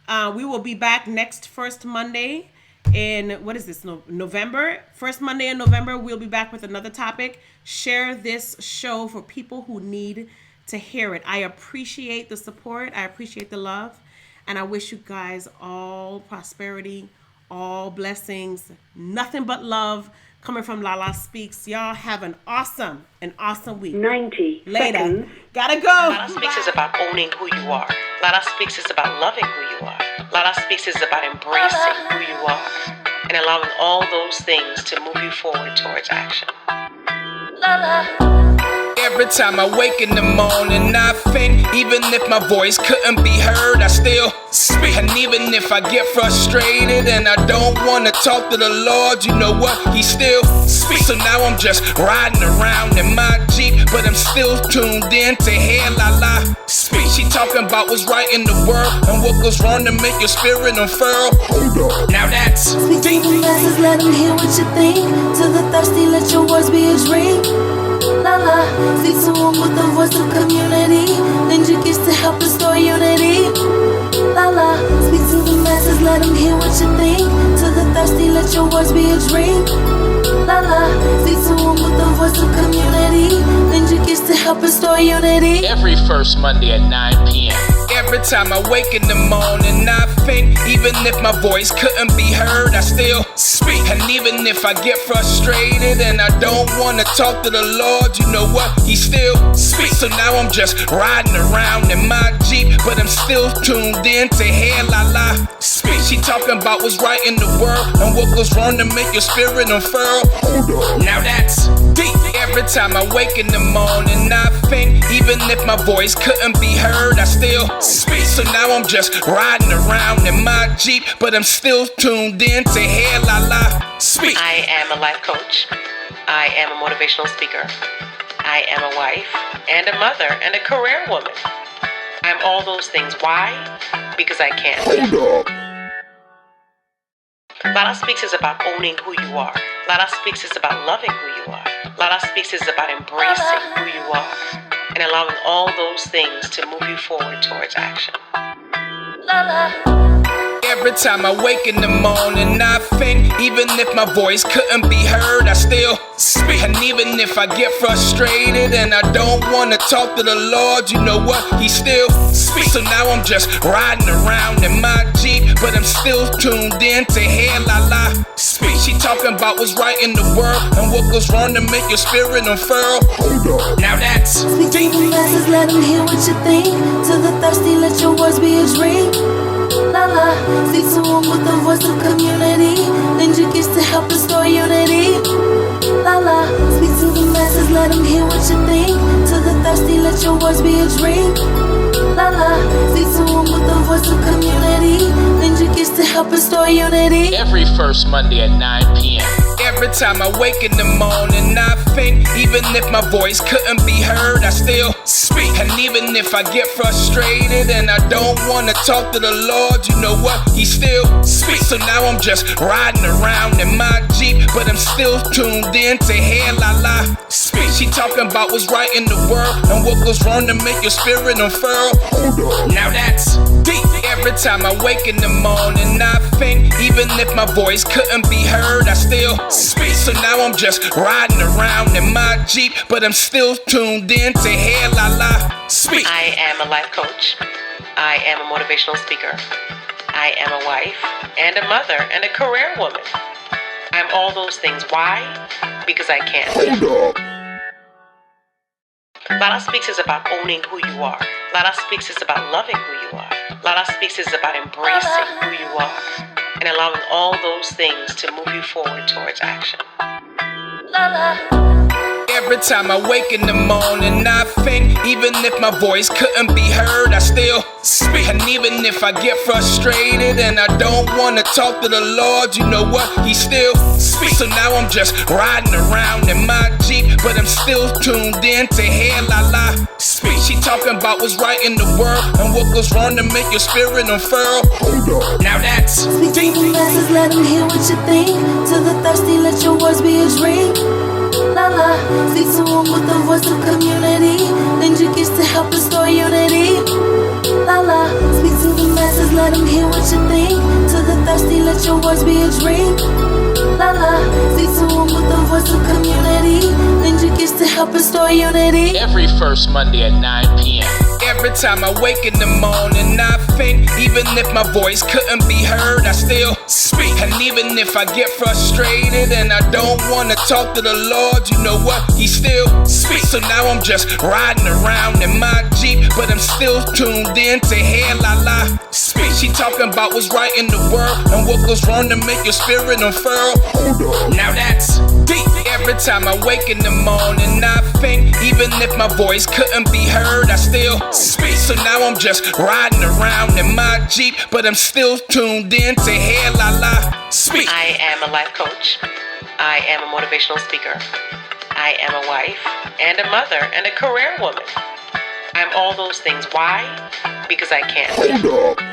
We will be back next first Monday in, what is this, November? First Monday in November, we'll be back with another topic. Share this show for people who need to hear it. I appreciate the support. I appreciate the love. And I wish you guys all prosperity, all blessings, nothing but love coming from LaLa Speaks. Y'all have an awesome week. 90 Later. seconds. Gotta go. LaLa Speaks is about owning who you are. LaLa Speaks is about loving who you are. LaLa Speaks is about embracing who you are and allowing all those things to move you forward towards action. Every time I wake in the morning, I think even if my voice couldn't be heard, I still speak. And even if I get frustrated and I don't want to talk to the Lord, you know what? He still speaks. So now I'm just riding around in my Jeep, but I'm still tuned in to hear LaLa speak. She talking about what's right in the world and what goes wrong to make your spirit unfurl. Hold on. Now that's Speak to the masses, let them hear what you think. To the thirsty, let your words be a drink. LaLa, speak to them with the voice of community. Lend your gifts to help restore unity. LaLa, speak to the masses, let them hear what you think. To the thirsty, let your words be a drink. LaLa, speak to them with the voice of community. Lend your gifts to help restore unity. every first Monday at 9 p.m. Every time I wake in the morning, I think even if my voice couldn't be heard, I still speak. And even if I get frustrated and I don't want to talk to the Lord, you know what? He still speaks. So now I'm just riding around in my Jeep, but I'm still tuned in to hear LaLa speak. She talking about what's right in the world and what goes wrong to make your spirit unfurl. Hold on. Now that's deep. Every time I wake in the morning, I think even if my voice couldn't be heard, I still speak. So now I'm just riding around in my Jeep, but I'm still tuned in to hear LaLa speak. I am a life coach. I am a motivational speaker. I am a wife and a mother and a career woman. I'm all those things. Why? Because I can. Hold on. LaLa Speaks is about owning who you are. LaLa Speaks is about loving who you are. LaLa Speaks is about embracing who you are and allowing all those things to move you forward towards action. Every time I wake in the morning, I think even if my voice couldn't be heard, I still speak. And even if I get frustrated and I don't wanna talk to the Lord, you know what? He still speaks. So now I'm just riding around in my Jeep, but I'm still tuned in to hear LaLa speak. She talking about what's right in the world and what goes wrong to make your spirit unfurl. Now that's Speak deep. to the masses, let them hear what you think. To the thirsty, let your words be a drink. LaLa, speak to them with the voice of community. Lend your gifts to help restore unity. LaLa, speak to the masses, let them hear what you think. To the thirsty, let your words be a drink. LaLa, speak to them with the voice of community. Lend your gifts to help restore unity. Every first Monday at 9 p.m. Every time I wake in the morning, I think even if my voice couldn't be heard, I still speak. And even if I get frustrated and I don't wanna talk to the Lord, you know what? He still speaks. So now I'm just riding around in my Jeep, but I'm still tuned in to hear LaLa speak. She talking about what's right in the world and what goes wrong to make your spirit unfurl. Now that's deep. Every time I wake in the morning, I think even if my voice couldn't be heard, I still speak. So now I'm just riding around in my Jeep, but I'm still tuned in to hear LaLa speak. I am a life coach. I am a motivational speaker. I am a wife and a mother and a career woman. I'm all those things. Why? Because I can. LaLa Speaks is about owning who you are. LaLa Speaks is about loving who you are. LaLa Speaks is about embracing who you are and allowing all those things to move you forward towards action. Every time I wake in the morning, I think even if my voice couldn't be heard, I still speak. And even if I get frustrated and I don't wanna talk to the Lord, you know what? He still speaks. So now I'm just riding around in my Jeep, but I'm still tuned in to hear LaLa speak. She talking about what's right in the world and what goes wrong to make your spirit unfurl. Now that's Speak deep. to the masses, let them hear what you think. To the thirsty, let your words be a drink. LaLa, speak to them with the voice of community. Lend your gifts to help restore unity. LaLa, speak to the masses, let them hear what you think. To the thirsty, let your words be a drink. LaLa, speak to them with the voice of community. Lend your gifts to help restore unity. Every first Monday at 9 p.m. Every time I wake in the morning, I think even if my voice couldn't be heard, I still speak. And even if I get frustrated and I don't wanna talk to the Lord, you know what? He still speaks. So now I'm just riding around in my Jeep, but I'm still tuned in to hear LaLa speak. She talking about what's right in the world and what goes wrong to make your spirit unfurl. Now that's deep. Every time I wake in the morning, I think even if my voice couldn't be heard, I still speak. So now I'm just riding around in my Jeep, but I'm still tuned in to hear LaLa speak. I am a life coach. I am a motivational speaker. I am a wife and a mother and a career woman. I'm all those things. Why? Because I can.